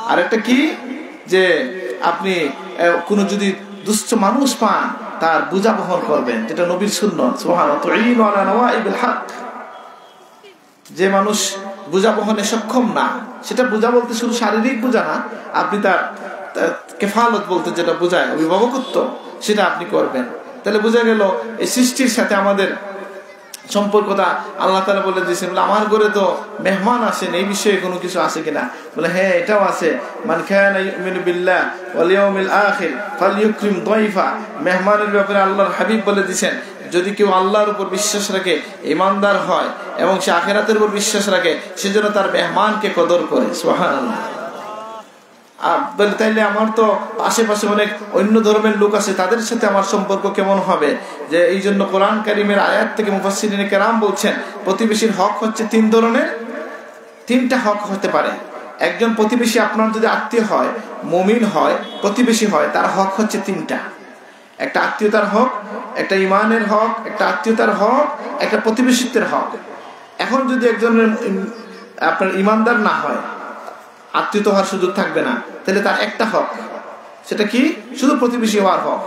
আর একটা কি, যে আপনি কোনো যদি দুস্থ মানুষ পান তার বোঝা বহন করবেন, যেটা নবীর সুন্নাত। সুবহানাল্লাহ। তুঈনু আলা নওয়াইবিল হক। যে মানুষ বোঝা বহনে সক্ষম না, সেটা বোঝা বলতে শুধু শারীরিক বোঝা না, আপনি তার কেফালত বলতে যেটা বোঝায় অভিভাবকত্ব, সেটা আপনি করবেন। তাহলে বোঝা গেল এই সৃষ্টির সাথে আমাদের সম্পর্কটা আল্লাহ তাআলা বলে দিয়েছেন। আমার ঘরে তো মেহমান আসেন, এই বিষয়ে কোনো কিছু আছে কিনা? বলে হ্যাঁ, এটাও আছে। মান কানা ইউমিনু বিল্লাহ ওয়াল ইয়াউমিল আখির ফালইউকরিম দাইফা। মেহমানের ব্যাপারে আল্লাহর হাবিব বলে দিয়েছেন, যদি কেউ আল্লাহর উপর বিশ্বাস রাখে, ঈমানদার হয় এবং সে আখিরাতের উপর বিশ্বাস রাখে, সেজন্য তার মেহমানকে কদর করে। সুবহানাল্লাহ। তাইলে আমার তো আশেপাশে অনেক অন্য ধর্মের লোক আছে, তাদের সাথে আমার সম্পর্ক কেমন হবে? যে এই জন্য কোরআন কারীমের আয়াত থেকে মুফাসসিরিনে কেরাম বলছেন, প্রতিবেশীর হক হচ্ছে 3 ধরনের, 3টা হক হতে পারে। একজন প্রতিবেশী আপনার যদি আত্মীয় হয়, মুমিন হয়, প্রতিবেশী হয়, তার হক হচ্ছে 3টা। একটা আত্মীয়তার হক, একটা ঈমানের হক, একটা আত্মীয়তার হক, একটা প্রতিবেশিত্বের হক। এখন যদি একজনের আপনার ঈমানদার না হয়, আত্মীয়তা হওয়ার সুযোগ থাকবে না, তাহলে তার একটা হক, সেটা কি? শুধু প্রতিবেশী হওয়ার হক।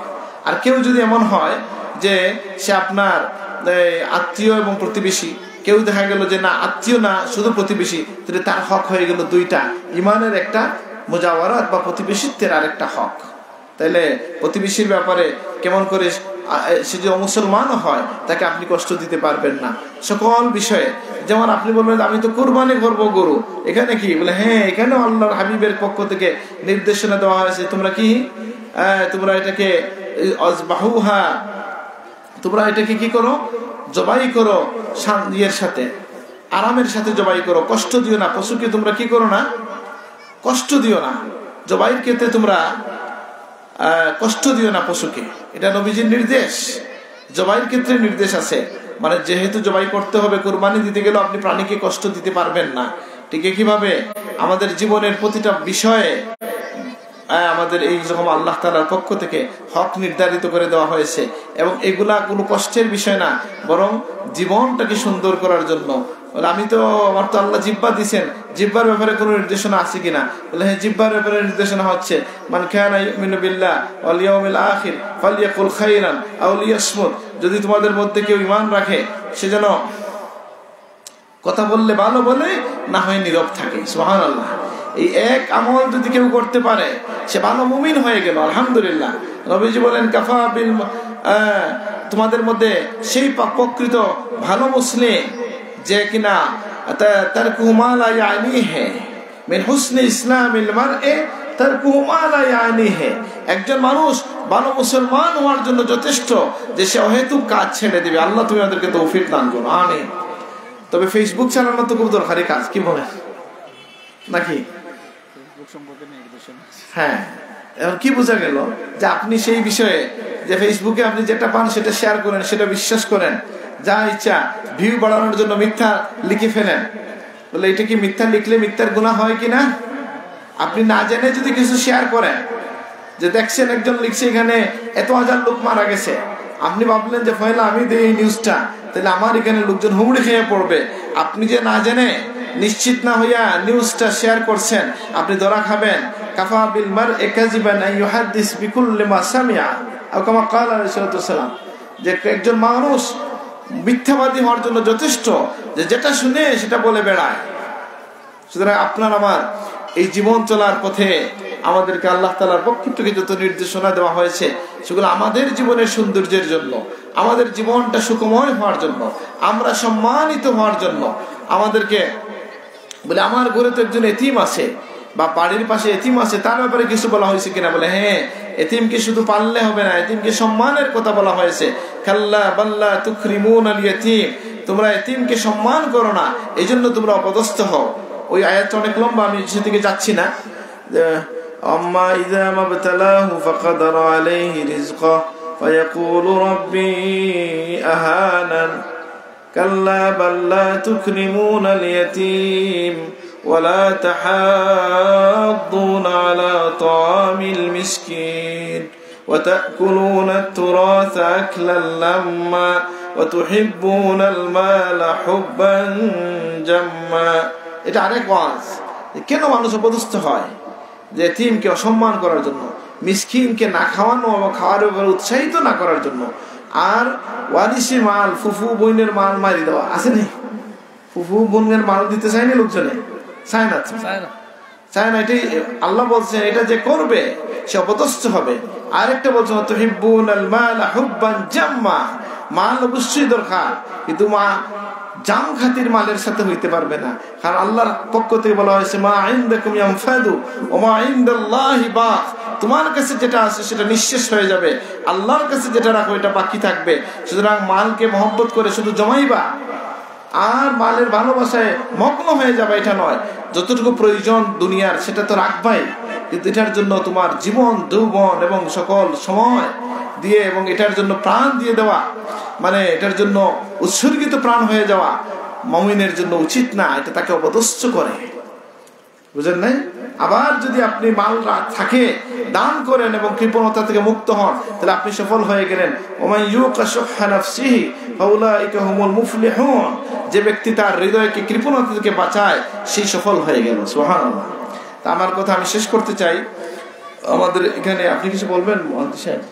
আর কেউ যদি এমন হয় যে সে আপনার আত্মীয় এবং প্রতিবেশী, কেউ দেখা গেল যে না আত্মীয় না শুধু প্রতিবেশী, তাহলে তার হক হয়ে গেল 2টা, ঈমানের একটা, মুজাওয়ারাত বা প্রতিবেশিত্বের আরেকটা হক। তাহলে প্রতিবেশীর ব্যাপারে কেমন করে, সে যে মুসলমানও হয় তাকে আপনি কষ্ট দিতে পারবেন না সকল বিষয়ে। যেমন আপনি বলবেন আমি তো কুরবানি করবো গরু, এখানে কি? বলে হ্যাঁ, এখানেও আল্লাহর হাবিবের পক্ষ থেকে নির্দেশনা দেওয়া হয়েছে, তোমরা কি তোমরা এটাকে আযবাহুহা তোমরা এটাকে কি করো, জবাই করো ইয়ের সাথে, আরামের সাথে জবাই করো, কষ্ট দিও না পশুকে, তোমরা কি করো না, কষ্ট দিও না, জবাইয়ের ক্ষেত্রে তোমরা কষ্ট দিও না পশুকে। এটা নবীজির নির্দেশ, জবাইয়ের ক্ষেত্রে নির্দেশ আছে। মানে যেহেতু জবাই করতে হবে, কুরবানি দিতে গেলে আপনি প্রাণীকে কষ্ট দিতে পারবেন না। ঠিক কিভাবে আমাদের জীবনের প্রতিটা বিষয়ে আমাদের এই রকম আল্লাহ তাআলার পক্ষ থেকে হক নির্ধারিত করে দেওয়া হয়েছে, এবং এগুলা কোনো কষ্টের বিষয় না, বরং জীবনটাকে সুন্দর করার জন্য। বলে আমি তো, আমার তো আল্লাহ জিহ্বা দিয়েছেন, জিহ্বার ব্যাপারে কোনো নির্দেশনা আছে কিনা? বলে হ্যাঁ, জিহ্বার ব্যাপারে নির্দেশনা হচ্ছে মান কানা ইউমিনু বিল্লাহ ওয়াল ইয়াউমিল আখির ফালইয়াকুল খাইরান আও লিয়াসমুত। যদি তোমাদের মধ্যে কেউ ঈমান রাখে, সে যেন কথা বললে ভালো বলে, না হয় নীরব থাকে। সুবহানাল্লাহ। এই এক আমল যদি কেউ করতে পারে, সে ভালো মুমিন হয়ে গেল, আলহামদুলিল্লাহ। নবীজি বলেন কাফা বিল, তোমাদের মধ্যে সেই প্রকৃত ভালো মুসলিম যে কিনা তারকুহু মা লা ইয়ানিহি মিন হুসনি ইসলামিল মারই তারকুহু মা লা ইয়ানিহি। একজন মানুষ ভালো মুসলমান হওয়ার জন্য যথেষ্ট যে সে অহেতুক কাজ ছেড়ে দিবে। আল্লাহ তুমি আমাদেরকে তৌফিক দান করো, আমিন। তবে ফেসবুক চালানো তো খুব দরকারি কাজ, কি বলেন নাকি? হ্যাঁ, এখন কি বোঝা গেল যে আপনি সেই বিষয়ে যে ফেসবুকে আপনি যেটা পান সেটা শেয়ার করেন, সেটা বিশ্বাস করেন, যা ইচ্ছা ভিউ বাড়ানোর জন্য মিথ্যা লিখে ফেলেন। বলে এটা কি মিথ্যা লিখলে মিথ্যার গুনাহ হয় কিনা? আপনি না জেনে যদি কিছু শেয়ার করেন, যে দেখছেন একজন লিখছে এখানে এত হাজার লোক মারা গেছে, আপনি ভাবলেন যে পয়লা আমি দিই এই নিউজটা, তাহলে আমার এখানে লোকজন হুমড়ি খেয়ে পড়বে। আপনি যে না জেনে, নিশ্চিত না হইয়া নিউজটা শেয়ার করছেন, আপনি ধরা খাবেন। কাফা বিল মারই কাযিবান আন ইউহাদ্দিস বিকুল্লি মা সামিআ আও কামা ক্বালা রাসূলুল্লাহ সাল্লাল্লাহু আলাইহি ওয়াসাল্লাম। যে একজন মানুষ মিথ্যাবাদী হওয়ার জন্য যথেষ্ট যে যেটা শুনে সেটা বলে বেড়ায়। সুতরাং আপনার আমার এই জীবন চলার পথে আমাদেরকে আল্লাহ তাআলার পক্ষ থেকে যত নির্দেশনা দেওয়া হয়েছে, সেগুলো আমাদের জীবনের সৌন্দর্যের জন্য, আমাদের জীবনটা সুখময় হওয়ার জন্য, আমরা সম্মানিত হওয়ার জন্য। আমাদেরকে বলে আমার ঘরে তো একজন এতিম আছে, বা বাড়ির পাশে এতিম আছে, তার ব্যাপারে কিছু বলা হয়েছে কিনা? বলে হ্যাঁ, এতিমকে শুধু পাললে হবে না, এতিমকে সম্মানের কথা বলা হয়েছে। কাল্লা বাল্লা তুকরিমুনাল ইয়াতীম, তোমরা এতিমকে সম্মান করো না, এই জন্য তোমরা অপদস্থ হও। ওই আয়াতটা অনেক লম্বা, আমি সেদিকে যাচ্ছি না। আম্মা ইযা মাবতালাহু ফাকাদারা আলাইহি রিজকা ফায়াকুলু রাব্বি আহানান কাল্লা বাল্লা তুকরিমুনাল ইয়াতীম ولا تحاضون على طعام المسكين وتأكلون التراث أكلا لما وتحبون المال حبا جما। এটা আরেক ওয়াজ, কেন মানুষ অপদস্থ হয়? যে এতিমকে অসম্মান করার জন্য, মিসকিনকে না খাওয়ানো এবং খাওয়ার উপর উৎসাহিত না করার জন্য। আর ওয়ারিসি মাল, ফুফু বোনের মাল মারি দেওয়া আছে নি? ফুফু বোনের মাল দিতে চায়নি লোকজনে, চায় না। এটাই আল্লাহ বলছেন, এটা যে করবে সে অপদস্থ হবে। আরেকটা বলছেন তুহিব্বুনাল মালা হুব্বান জাম্মা, মাল অবশ্যই দরকার, কিন্তু মা জাম খাতির মালের সাথে হইতে পারবে না। কারণ আল্লাহর পক্ষ থেকে বলা হয়েছে মা ইনদাকুম ইয়ানফাদু ওয়া মা ইনদাল্লাহি বাক, তোমার কাছে যেটা আছে সেটা নিঃশেষ হয়ে যাবে, আল্লাহর কাছে যেটা রাখো এটা বাকি থাকবে। সুতরাং মালকে মহব্বত করে শুধু জমাইবা আর মালের ভালোবাসায় মগ্ন হয়ে যাবে এটা নয়। যতটুকু প্রয়োজন দুনিয়ার সেটা তো রাখবাই, কিন্তু এটার জন্য তোমার জীবন যৌবন এবং সকল সময় দিয়ে এবং এটার জন্য প্রাণ দিয়ে দেওয়া, মানে এটার জন্য উৎসর্গিত প্রাণ হয়ে যাওয়া মুমিনের জন্য উচিত না, এটা তাকে অপদস্থ করে। বুঝেন নাই? আবার যদি আপনি মাল থাকে দান করেন এবং কৃপণতা থেকে মুক্ত হন, তাহলে আপনি সফল হয়ে গেলেন। ওমান ইউকা শুহা নাফসিহি ফাউলাইকা হুমুল মুফলিহুন, যে ব্যক্তি তার হৃদয়কে কৃপণতা থেকে বাঁচায় সেই সফল হয়ে গেল। সুবহানাল্লাহ। তা আমার কথা আমি শেষ করতে চাই। আমাদের এখানে আপনি কিছু বলবেন মহাদি সাহেব?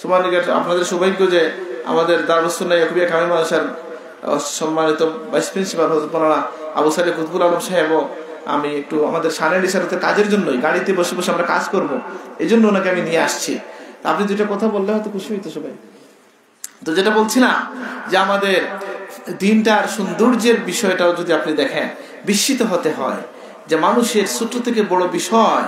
সুবহানাল্লাহ। আপনাদের সৌভাগ্য যে আমাদের দারুস সুন্নাহ ইয়াকুবিয়া কামিল মাদ্রাসার সম্মানিত ভাইস প্রিন্সিপাল হযরত মাওলানা আবু সাইদ কুতুবুল আলম সাহেব, আমি একটু আমাদের শানের ইশারাতে কাজের জন্যই গাড়িতে বসে বসে আমরা কাজ করব, এই জন্য ওনাকে আমি নিয়ে আসছি। আপনি দুটো কথা বললে হয়তো খুশি হইতো সবাই। তো যেটা বলছিলাম যে আমাদের দিনটার সৌন্দর্যের বিষয়টাও যদি আপনি দেখেন, বিস্মিত হতে হয় যে মানুষের ছোট থেকে বড় বিষয়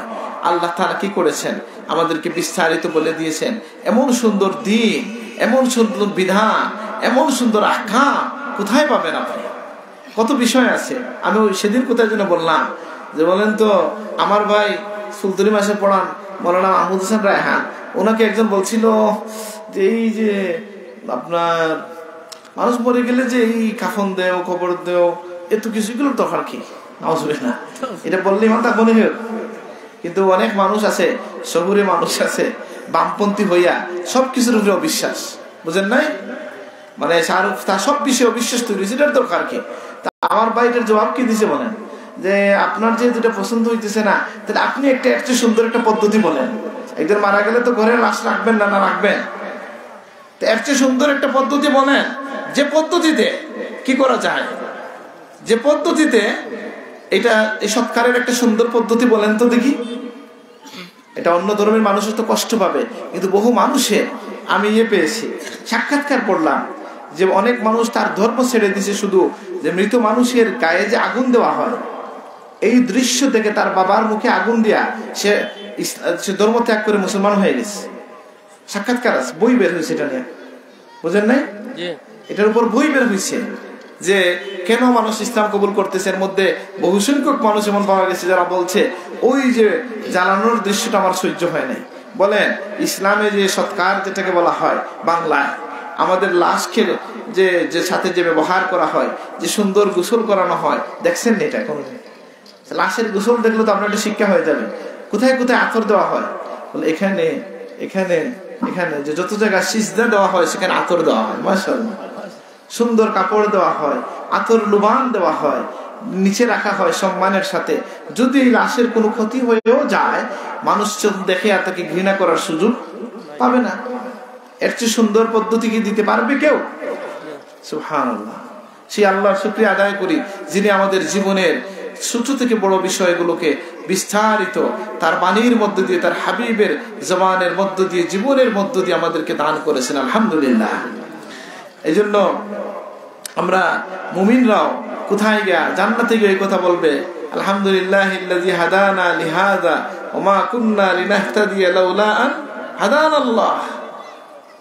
আল্লাহ তাআলা কি করেছেন, আমাদেরকে বিস্তারিত বলে দিয়েছেন। এমন সুন্দর দিন এমন সুন্দর বিধান, এমন সুন্দর আহকাম কোথায় পাবেন আপনি? কত বিষয় আছে। আমি সেদিন কোথায় যেন বললাম যে বলেন তো আমার ভাই সুলতানি মাসে পড়ান মৌলানা মাহমুদ হোসেন রায়হান, ওনাকে একজন বলছিল যে এই যে আপনার মানুষ মরে গেলে যে এই কাফন দেও, কবর দেও, এত কিছুগুলো দরকার কি? না, এটা বললেই মাথা মনে হয়। কিন্তু অনেক মানুষ আছে, শহুরে মানুষ আছে, বামপন্থী হইয়া সবকিছুর উপরে অবিশ্বাস, বুঝেন নাই? মানে তার সব বিষয়ে অবিশ্বাস তৈরি হয়েছে, এটার দরকার কি? তা আমার ভাইটার জবাব কি দিছে বলেন, যে আপনার যে যেটা পছন্দ হইতেছে না, তাহলে আপনি একটা সুন্দর একটা পদ্ধতি বলেন। একজন মারা গেলে তো ঘরে লাশ রাখবেন না, না রাখবেন? তো এর চেয়ে সুন্দর একটা পদ্ধতি বলেন, যে পদ্ধতিতে কি করা যায়, যে পদ্ধতিতে এটা এই সৎকারের একটা সুন্দর পদ্ধতি বলেন তো দেখি। এটা অন্য ধর্মের মানুষের তো কষ্ট পাবে, কিন্তু বহু মানুষের আমি পেয়েছি, সাক্ষাৎকার করলাম যে অনেক মানুষ তার ধর্ম ছেড়ে দিছে, শুধু যে মৃত মানুষের গায়ে যে আগুন দেওয়া হয় এই দৃশ্য থেকে তার বাবার মুখে আগুন দিয়া সে ধর্ম ত্যাগ করে মুসলমান হয়ে গেছে। সাক্ষাৎকার আছে, বই বের হয়েছে এটা নিয়ে, বুঝেন নাই? এটার উপর বই বের হয়েছে যে কেন মানুষ ইসলাম কবুল করতেছে। এর মধ্যে বহু সংখ্যক মানুষ এমন পাওয়া গেছে যারা বলছে ওই যে জ্বালানোর দৃশ্যটা আমার সহ্য হয় নাই। বলেন ইসলামে যে সৎকার যেটাকে বলা হয় বাংলায়, আমাদের লাশকে যে সাথে যে ব্যবহার করা হয়, যে সুন্দর গোসল করানো হয়, দেখছেন না এটা কোনদিন? লাশের গোসল দেখলে তো আপনার একটা শিক্ষা হয়ে যাবে। কোথায় কোথায় আতর দেওয়া হয়, বলে এখানে এখানে এখানে যে যত জায়গায় সিজদা দেওয়া হয় সেখানে আতর দেওয়া হয়, মাশাআল্লাহ। সুন্দর কাপড় দেওয়া হয়, আতর লুবান দেওয়া হয়, নিচে রাখা হয় সম্মানের সাথে। যদি এই লাশের কোনো ক্ষতি হয়েও যায়, মানুষ দেখে আর তাকে ঘৃণা করার সুযোগ পাবে না। এর চেয়ে সুন্দর পদ্ধতি কি দিতে পারবে কেউ? সুবহানাল্লাহ। সেই আল্লাহর শুকরিয়া আদায় করি যিনি আমাদের জীবনের ছোট থেকে বড় বিষয়গুলোকে বিস্তারিত তার বাণীর মধ্য দিয়ে, তার হাবিবের জবানের মধ্য দিয়ে, জীবনের মধ্য দিয়ে আমাদেরকে দান করেছেন, আলহামদুলিল্লাহ। এই জন্য আমরা মুমিনরাও কোথায় গিয়া জান্নাতে গিয়ে এই কথা বলবে, আলহামদুলিল্লাহিল্লাযী হাদানা লিহাযা ওয়া মা কুন্না লিনাহতাদিয়া লাউলা আন হাদানাল্লাহ।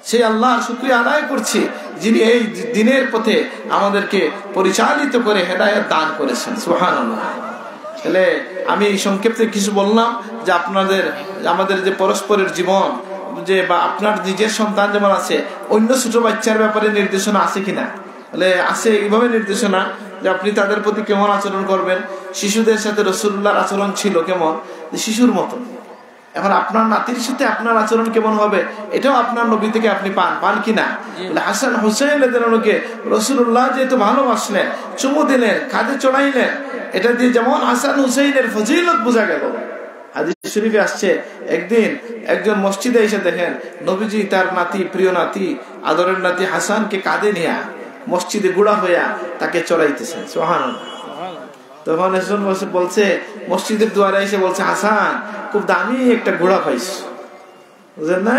সেই আল্লাহর শুকরিয়া আদায় করছি যিনি এই দিনের পথে আমাদেরকে পরিচালিত করে হেদায়েত দান করেছেন, সুবহানাল্লাহ। তাহলে আমি সংক্ষেপে কিছু বললাম যে আমাদের যে পরস্পরের জীবন, যে বা আপনার নিজের সন্তান যেমন আছে, অন্য ছোট বাচ্চার ব্যাপারে নির্দেশনা আছে কিনা? তাহলে আছে এইভাবে নির্দেশনা যে আপনি তাদের প্রতি কেমন আচরণ করবেন। শিশুদের সাথে রাসূলুল্লাহর আচরণ ছিল কেমন, শিশুর মতো। এখন আপনার নাতির সাথে আপনার আচরণ কেমন হবে, এটাও আপনার নবী থেকে আপনি পান কিনা? হাসান হুসাইন রাদিয়াল্লাহুকে রাসূলুল্লাহ যেহেতু ভালোবাসলেন, চুমু দিলেন, কাঁধে চড়াইলেন, এটা দিয়ে যেমন হাসান হুসাইনের ফজিলত বোঝা গেল। হাদিস শরীফে আসছে একদিন একজন মসজিদে এসে দেখেন নবীজি তার নাতি, প্রিয় নাতি, আদরের নাতি হাসানকে কাঁধে নিয়ে মসজিদে গুড়া হইয়া তাকে চড়াইতেছেন, সুবহানাল্লাহ। তখন একজন বলছে, মসজিদের দুয়ারে এসে বলছে, হাসান খুব দামি একটা ঘোড়া পাইছ, বুঝলেন না?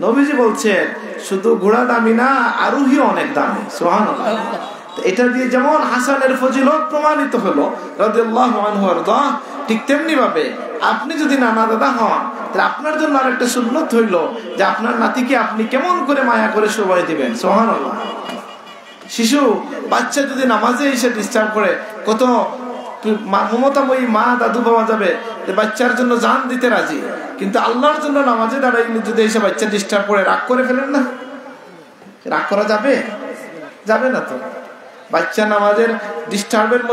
নবীজি বলছেন শুধু ঘোড়া দামি না, আরোহী অনেক দামি, সুবহানাল্লাহ। এটা দিয়ে যেমন হাসানের ফজিলত প্রমাণিত হলো রাদিয়াল্লাহু আনহু আরদা, ঠিক তেমনি ভাবে আপনি যদি নানা দাদা হন, তাহলে আপনার জন্য আরেকটা সুন্নত হইল যে আপনার নাতিকে আপনি কেমন করে মায়া করে সময় দিবেন, সুবহানাল্লাহ। শিশু বাচ্চা যদি নামাজে এসে ডিস্টার্ব করে, কত মমতাময়ী মা দাদু পাওয়া যাবে যে বাচ্চার জন্য জান দিতে রাজি, কিন্তু আল্লাহর জন্য নামাজে দাঁড়াইলে যদি এসে বাচ্চা ডিস্টার্ব করে, রাগ করে ফেলেন না? রাগ করা যাবে? যাবে না তো। বাচ্চা নামাজের ডিস্টার্বের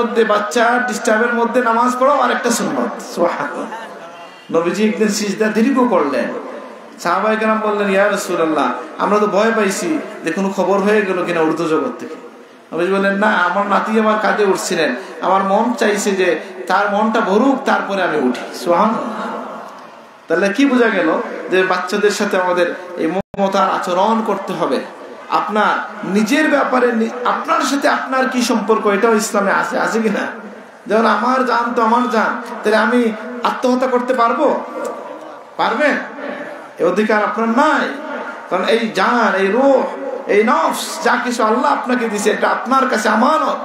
মধ্যে নামাজ পড়াও আরেকটা সুন্নত, সুবহানাল্লাহ। নবীজি একদিন সিজদা দীর্ঘ করলেন, সাহাবায়ে কেরাম বললেন, ইয়া রাসূলুল্লাহ, আমরা তো ভয় পাইছি যে কোনো খবর হয়ে গেল কিনা উর্দু জগৎ থেকে। নবীজি বললেন, না, আমার নাতি আমার কাঁধে উঠছিলেন, আমার মন চাইছে যে তার মনটা ভরুক, তারপরে আমি উঠি, সুবহানাল্লাহ। তাহলে কি বোঝা গেল যে বাচ্চাদের সাথে আমাদের এই মমতার আচরণ করতে হবে। আপনার নিজের ব্যাপারে আপনার সাথে আপনার কি সম্পর্ক, এটাও ইসলামে আছে কিনা? যেমন আমার জান তো আমার জান, তাহলে আমি আত্মহত্যা করতে পারবেন? এই অধিকার আপনার নাই। কারণ এই জান, এই রূহ, এই নফস, যা কিছু আল্লাহ আপনাকে দিয়েছে, এটা আপনার কাছে আমানত।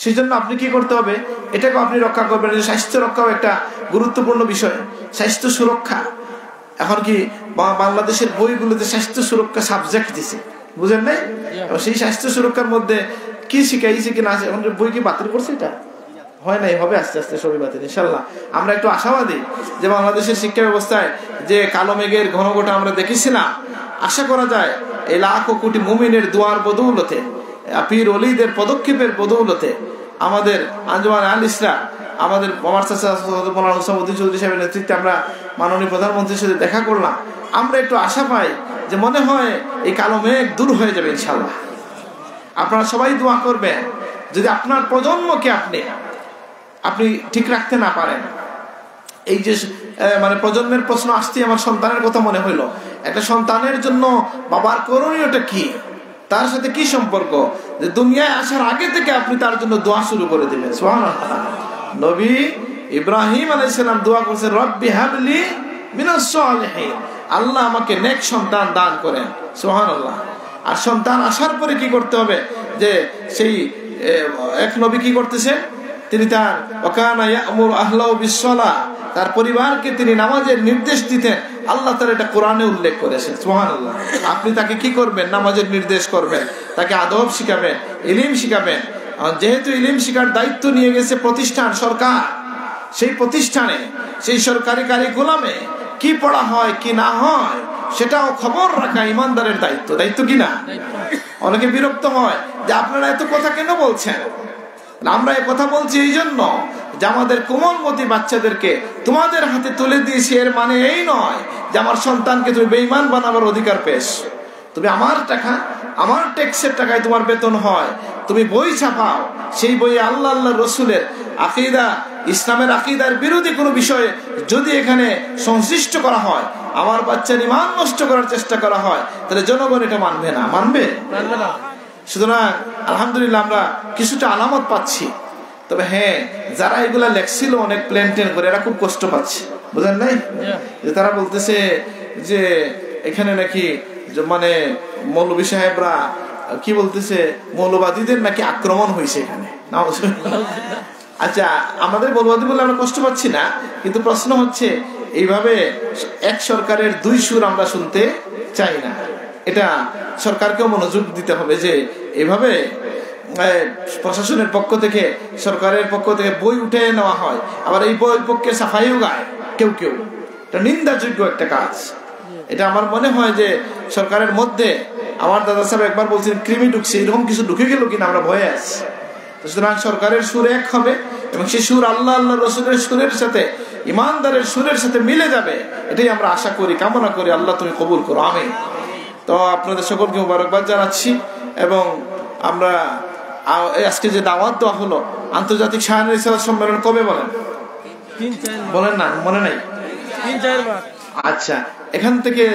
সেজন্য আপনি কি করতে হবে, এটাকে আপনি রক্ষা করবেন। স্বাস্থ্য রক্ষাও একটা গুরুত্বপূর্ণ বিষয়, স্বাস্থ্য সুরক্ষা। এখন কি বাংলাদেশের বইগুলোতে স্বাস্থ্য সুরক্ষা সাবজেক্ট দিছে, বুঝেন নাই? সেই স্বাস্থ্য সুরক্ষার মধ্যে কি শিখাইছে কি না আছে, এখন বই কি বাতিল করছে? এটা হয় নাই, হবে আস্তে আস্তে সবই বাতিল ইনশাল্লাহ। আমরা একটু আশাবাদী যে বাংলাদেশের শিক্ষা ব্যবস্থায় যে কালো মেঘের ঘন ঘটা আমরা দেখেছিলাম, আশা করা যায় এই লাখ কোটি মুমিনের দোয়ার বদৌলতে, পীর ওলিদের পদক্ষেপের বদৌলতে আমাদের আঞ্জুমান আল ইসলাম, আমাদের চৌধুরী সাহেবের নেতৃত্বে আমরা মাননীয় প্রধানমন্ত্রীর সাথে দেখা করলাম, আমরা একটু আশা পাই যে মনে হয় এই কালো মেঘ দূর হয়ে যাবে ইনশাল্লাহ। আপনারা সবাই দোয়া করবেন, যদি আপনার প্রজন্মকে আপনি ঠিক রাখতে না পারেন। এই যে মানে প্রজন্মের প্রশ্ন আসতে আমার সন্তানের কথা মনে হইলো, একটা সন্তানের জন্য বাবার করণীয়টা কি, তার সাথে কি সম্পর্ক, যে দুনিয়ায় আসার আগে থেকে আপনি তার জন্য দোয়া শুরু করে দিবেন। সুবহানাল্লাহ। নবী ইব্রাহিম আলাইহিস সালাম দোয়া করেছেন, রব্বি হাবলি মিনাস সালিহিন, আল্লাহ আমাকে নেক সন্তান দান করেন। সুবহানাল্লাহ। আর সন্তান আসার পরে কি করতে হবে, যে সেই এক নবী কি করতেছেন, তিনি তার ওয়াকানা ইয়ামুরু আহলাহু বিসসালাহ, তার পরিবারকে তিনি নামাজের নির্দেশ দিতেন। আল্লাহ তাআলা এটা কোরআনে উল্লেখ করেছেন। সুবহানাল্লাহ। আপনি তাকে কি করবেন, নামাজের নির্দেশ করবেন, তাকে আদব শিখাবেন, ইলম শিখাবেন। যেহেতু ইলম শিখার দায়িত্ব নিয়ে গেছে প্রতিষ্ঠান, সরকার, সেই প্রতিষ্ঠানে সেই সরকারি কারিকুলামে কি পড়া হয় কি না হয় সেটাও খবর রাখা ইমানদারের দায়িত্ব, দায়িত্ব কিনা? অনেকে বিরক্ত হয় যে আপনারা এত কথা কেন বলছেন। আমরা এই কথা বলছি এই জন্য যে আমাদের কোমলমতি বাচ্চাদেরকে তোমাদের হাতে তুলে দিয়েছি, এর মানে এই নয় যে আমার সন্তানকে তুমি বেঈমান বানাবার অধিকার পেয়েছ। তুমি আমার টাকা, আমার ট্যাক্সের টাকায় তোমার বেতন হয়, তুমি বই ছাপাও, সেই বইয়ে আল্লাহ রসুলের আকীদা, ইসলামের আকীদার বিরোধী কোনো বিষয়ে যদি এখানে সংশ্লিষ্ট করা হয়, আমার বাচ্চার ঈমান নষ্ট করার চেষ্টা করা হয়, তাহলে জনগণ এটা মানবে না, মানবে না। সুতরাং আলহামদুলিল্লাহ আমরা কিছুটা আলামত পাচ্ছি। তবে হ্যাঁ, যারা এগুলা লেখছিল অনেক প্লেন টেন করে, এরা খুব কষ্ট পাচ্ছে, বুঝেন নাই? যে তারা বলতেছে যে এখানে নাকি মানে মৌলভী সাহেবরা কি বলতেছে, মৌলবাদীদের নাকি আক্রমণ হয়েছে এখানে। আচ্ছা, আমাদের মৌলবাদী বলে আমরা কষ্ট পাচ্ছি না, কিন্তু প্রশ্ন হচ্ছে এইভাবে এক সরকারের দুই সুর আমরা শুনতে চাই না। এটা সরকারকেও মনোযোগ দিতে হবে যে এভাবে প্রশাসনের পক্ষ থেকে, সরকারের পক্ষ থেকে বই উঠে নেওয়া হয়, আবার এই বই পক্ষে সাফাইও গায় কেউ কেউ, এটা নিন্দাযোগ্য একটা কাজ। এটা আমার মনে হয় যে সরকারের মধ্যে, আমার দাদা সাহেব একবার বলছেন কৃমি ঢুকছে, এরকম কিছু ঢুকে গেল কিনা আমরা ভয়ে আছি। সুতরাং সরকারের সুর এক হবে এবং সেই সুর আল্লাহ রসুলের সুরের সাথে, ইমানদারের সুরের সাথে মিলে যাবে, এটাই আমরা আশা করি, কামনা করি। আল্লাহ তুমি কবুল করো, আমিন। তো আপনাদের সকলকে মুবারকবাদ জানাচ্ছি। এবং আমরা আজকে যে দাওয়াত দেওয়া হলো, আন্তর্জাতিক শায়ান রিসালাত সম্মেলন কবে বলেন? বলেন না, মনে নাই? 3-4 বার। আচ্ছা, এখান থেকে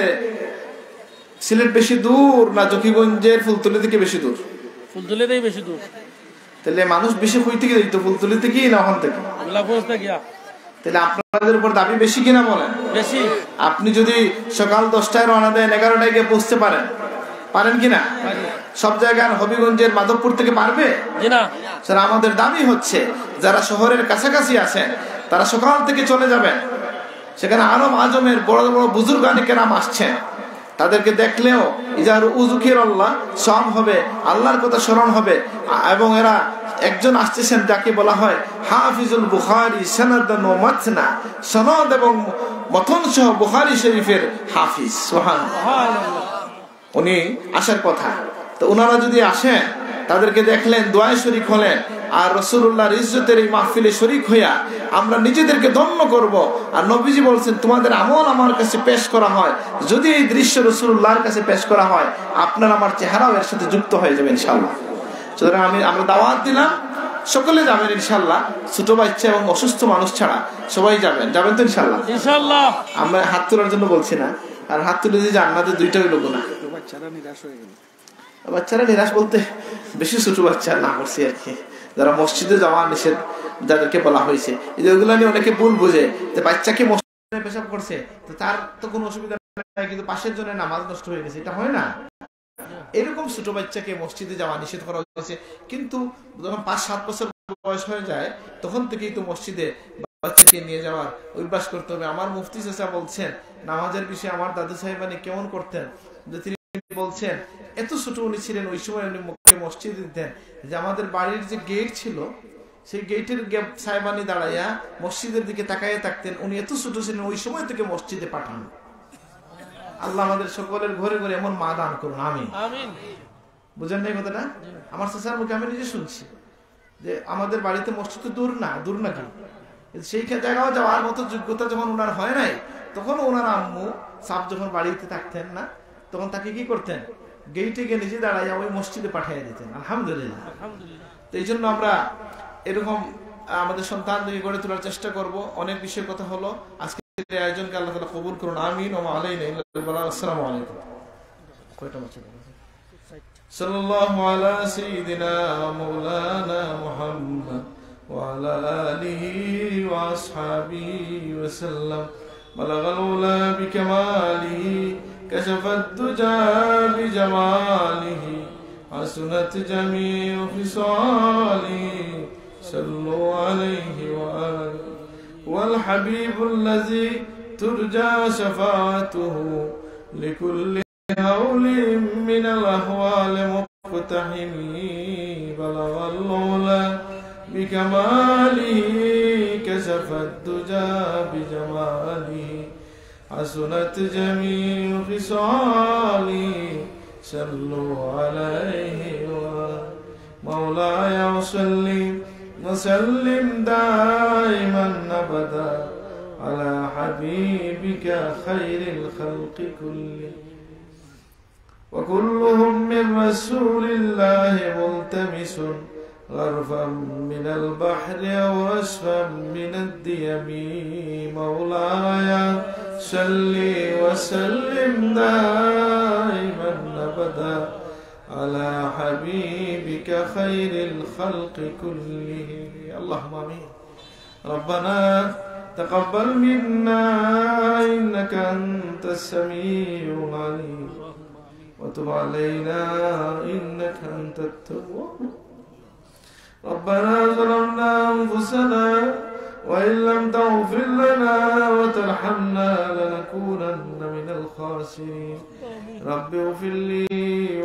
সিলেট বেশি দূর না জকিগঞ্জের ফুলতলি থেকে বেশি দূর? ফুলতলিতেই বেশি দূর। তাহলে মানুষ বেশি কই থেকে যাইতো, ফুলতলি থেকেই না ওখান থেকে? তাহলে আপনাদের উপর দাবি বেশি কিনা বলেন? বেশি। আপনি যদি সকাল 10টায় রওনা দেন, 11টায় গিয়ে পৌঁছতে পারেন কিনা? সব জায়গায় হবিগঞ্জের মাধবপুর থেকে পারবে না। স্যার, আমাদের দাবি হচ্ছে যারা শহরের কাছাকাছি আছেন তারা সকাল থেকে চলে যাবেন। সেখানে আরব আজমের বড় বড় বুজুর্গানি কেরাম আসছেন, তাদেরকে দেখলেও ইজার উযুকির আল্লাহ সব হবে, আল্লাহর কথা স্মরণ হবে। এবং এরা একজন আসতেছেন যাকে বলা হয় হাফিজুল বুখারী সনদান ওয়া মাতনা, সনদ এবং মতন সহ বুখারী শরীফের হাফিজ। সুবহানাল্লাহ। উনি আসার কথা। তো ওনারা যদি আসেন, তাদেরকে দেখলেন, দোয়ায় শরীক হলেন, আর রাসূলুল্লাহর ইজ্জতের এই মাহফিলে শরীক হইয়া আমরা নিজেদেরকে ধন্য করব। আর নবীজি বলছেন তোমাদের আমল আমার কাছে পেশ করা হয়, যদি এই দৃশ্য রাসূলুল্লাহর কাছে পেশ করা হয়, আপনার আমার চেহারাও এর সাথে যুক্ত হয়ে যাবে ইনশাআল্লাহ। সুতরাং আমরা দাওয়াত দিলাম, সকলে যাবেন ইনশাআল্লাহ, ছোট বাচ্চা এবং অসুস্থ মানুষ ছাড়া সবাই যাবেন তো ইনশাআল্লাহ? ইনশাআল্লাহ। আমরা হাত তোলার জন্য বলছি না, আর হাত তুলে দিয়ে জান্নাতে দুইটাই লোক না। বাচ্চারা নিরাশ বলতে বেশি ছোট বাচ্চা না করছি আর কি, যারা মসজিদে যাওয়া নিষেধ, যাদেরকে বলা হয়েছে। ওইগুলো নিয়ে অনেকে ভুল বুঝে যে বাচ্চাকে মসজিদে পেশাব করছে তো তার তো কোনো অসুবিধা নাই, কিন্তু পাশের জন্য নামাজ নষ্ট হয়ে গেছে, এটা হয় না। এরকম ছোট বাচ্চাকে মসজিদে যাওয়া নিষেধ করা হয়েছে, কিন্তু যখন 5-7 বছর বয়স হয়ে যায় তখন থেকেই তো মসজিদে বাচ্চাকে গুছিয়ে নিয়ে যাওয়ার অভ্যাস করতে হবে। আমার মুফতি চাচা বলছেন নামাজের বিষয়ে আমার দাদু সাহেবানি কেমন করতেন, যে তিনি বলছেন এত ছোট উনি ছিলেন, ওই সময় উনি মুখে মসজিদ দিতেন যে আমাদের বাড়ির যে গেট ছিল সেই গেটের সাহেবানি দাঁড়াইয়া মসজিদের দিকে তাকাইয়া থাকতেন। উনি এত ছোট ছিলেন, ওই সময় থেকে মসজিদে পাঠান। আল্লাহ আমাদের সকলের ঘরে ঘরে এমন মা দান করুন, আমিন। বুঝেন নাই কথাটা? আমার চাচার মুখে আমি নিজে শুনছি যে আমাদের বাড়িতে মসজিদ তো দূর নাকি, সেই জায়গাও যাওয়ার মতো যোগ্যতা যখন ওনার হয় নাই, তখন ওনার আম্মু সাপ যখন বাড়িতে থাকতেন না, তখন তাকে কি করতেন, গেইটে গিয়ে নিজে দাঁড়াইয়া ওই মসজিদে পাঠিয়ে দিতেন। আলহামদুলিল্লাহ। তো এই জন্য আমরা এরকম আমাদের সন্তানদেরকে গড়ে তোলার চেষ্টা করব। অনেক বিষয় কথা হলো, আজকে আয়োজনকে আল্লাহ তাআলা কবুল করুন, আমিন। ওয়া আলাইনা আসসালামু আলাইকুম। কয়টা বছর সাল্লাল্লাহু আলা সাইয়্যিদিনা মাওলানা মুহাম্মদ ওয়া আলা আলিহি ওয়া আসহাবিহি ওয়া সাল্লাম। বালাগাল উলা বিকামালিহি কাশাফাদ দুজা বিজামালিহি হাসুনাত জামিউ ফিসালিহি সাল্লু আলাইহি ওয়া আলিহি ওয়াল হাবিবুল্লাযী তুরজা শাফাআতুহু লিকুল্লি هول من الأهوال مقتحم بلغ العلا بكماله كشف الدجى بجماله حسنت جميع خصاله صلوا عليه مولاي وسلم وسلم دائما أبدا على حبيبك خير الخلق كلهم وكلهم من رسول الله ملتمس غرفا من البحر أو رشفا من الديم مولاي صل وسلم دائما أبدا على حبيبك خير الخلق كلهم اللهم آمين. ربنا تقبل منا إنك أنت السميع العليم وتب علينا إنك أنت التواب. ربنا ظلمنا أنفسنا وإن لم تغفر لنا وترحمنا لنكونن من الخاسرين. رب اغفر لي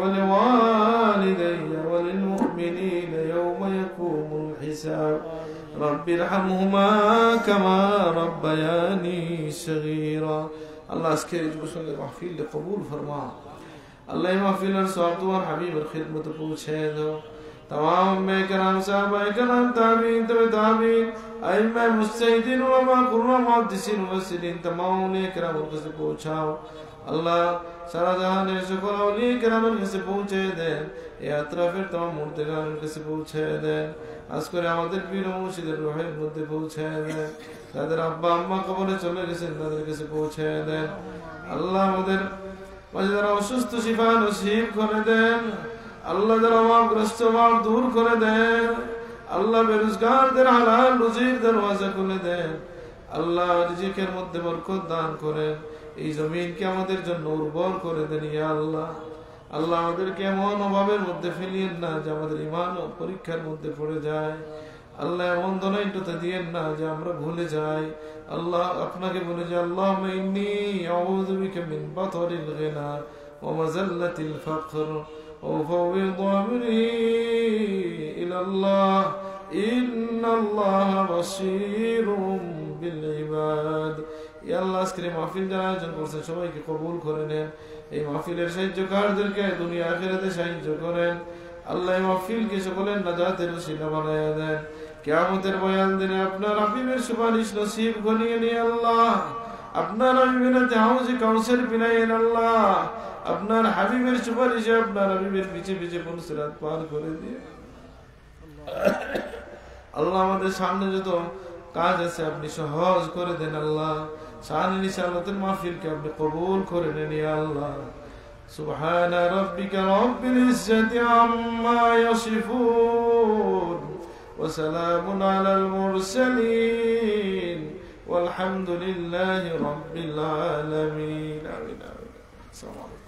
ولوالدي وللمؤمنين يوم يقوم الحساب. رب ارحمهما كما ربياني صغيرا. الله اسكر جبسون المحفل قبول فرما. اللہ محفل اور سوابتوار حبیب اور خدمت پوچھے دو. تمام میں کرام صحابہ کرام تابعین تابعین ائمہ مجتہدین علماء قراء محدثین مفسرین تمام نے کرام ان سے پوچھاؤ. اللہ সারা জাহানের সকল আউলিয়া কেরামের কাছে পৌঁছে দেন, এই আত্রাফের তমাম মুর্তেগানের কাছে পৌঁছে দেন, আজ করে আমাদের পীর মুর্শিদের রুহের মধ্যে পৌঁছে দেন, তাদের আব্বা আম্মা কবরে চলে গেছেন তাদের কাছে পৌঁছে দেন। আল্লাহ আমাদের মাঝে যারা অসুস্থ শিফা নসিব করে দেন, আল্লাহ যারা অভাবগ্রস্ত অভাব দূর করে দেন, আল্লাহ বেরোজগারদের হালাল রুজির দরওয়াজা খুলে দেন, আল্লাহ রিজিকের মধ্যে বরকত দান করেন, এই জমিনকে আমাদের জন্য উর্বর করে দেন ইয়া আল্লাহ। আল্লাহ আমাদেরকে এমন অভাবের মধ্যে ফেলিয়েন না যে আমাদের ঈমান ও পরীক্ষার মধ্যে পড়ে যায়। আল্লাহ এমন দনাইটতে দিয়েন না যে আমরা ভুলে যাই। আল্লাহ আপনাকে বলে যে আল্লাহুম্মা ইন্নী আউযু বিকা মিন বাতরিল গিনা ওয়া মাযাল্লাতিল ফাকর ওয়া ফাওয়িদু আমরি ইলাল্লাহ ইন্নাল্লাহা বাসীরুম বিল ইবাদ। ইয়া আল্লাহ আজকের মাহফিল যারা আয়োজন করছেন সবাইকে কবুল করে নেন। এই মাহফিলের সাহায্যকারদেরকে দুনিয়া আখিরাতে সাহায্য করেন। আল্লাহ এই মাহফিলকে সকলের নাজাতের ওসিলা বানায়া দেন। কিয়ামতের বয়ান দিনে আপনার হাবিবের সুপারিশ নসিব করিয়ে নিয়ে আল্লাহ, আপনার হাবিবের হাউজে কাউসার পিলাইয়েন আল্লাহ, আপনার হাবিবের সুপারিশে আপনার হাবিবের পিছে পিছে পুনসিরাত পার করে দিয়ে আল্লাহ আমাদের সামনে যত কাজ আছে আপনি সহজ করে দেন আল্লাহ। শানে নিসালতের মাহফিলকে আপনি কবুল করে নেন ইয়া আল্লাহ। সুবহানা রাব্বিকা রাব্বিল ইজ্জাতি আম্মা ইয়াসিফুন ওয়া সালামুন আলাল মুরসালিন ওয়ালহামদুলিল্লাহি রাব্বিল আলামিন। আমিন। আসসালামু আলাইকুম।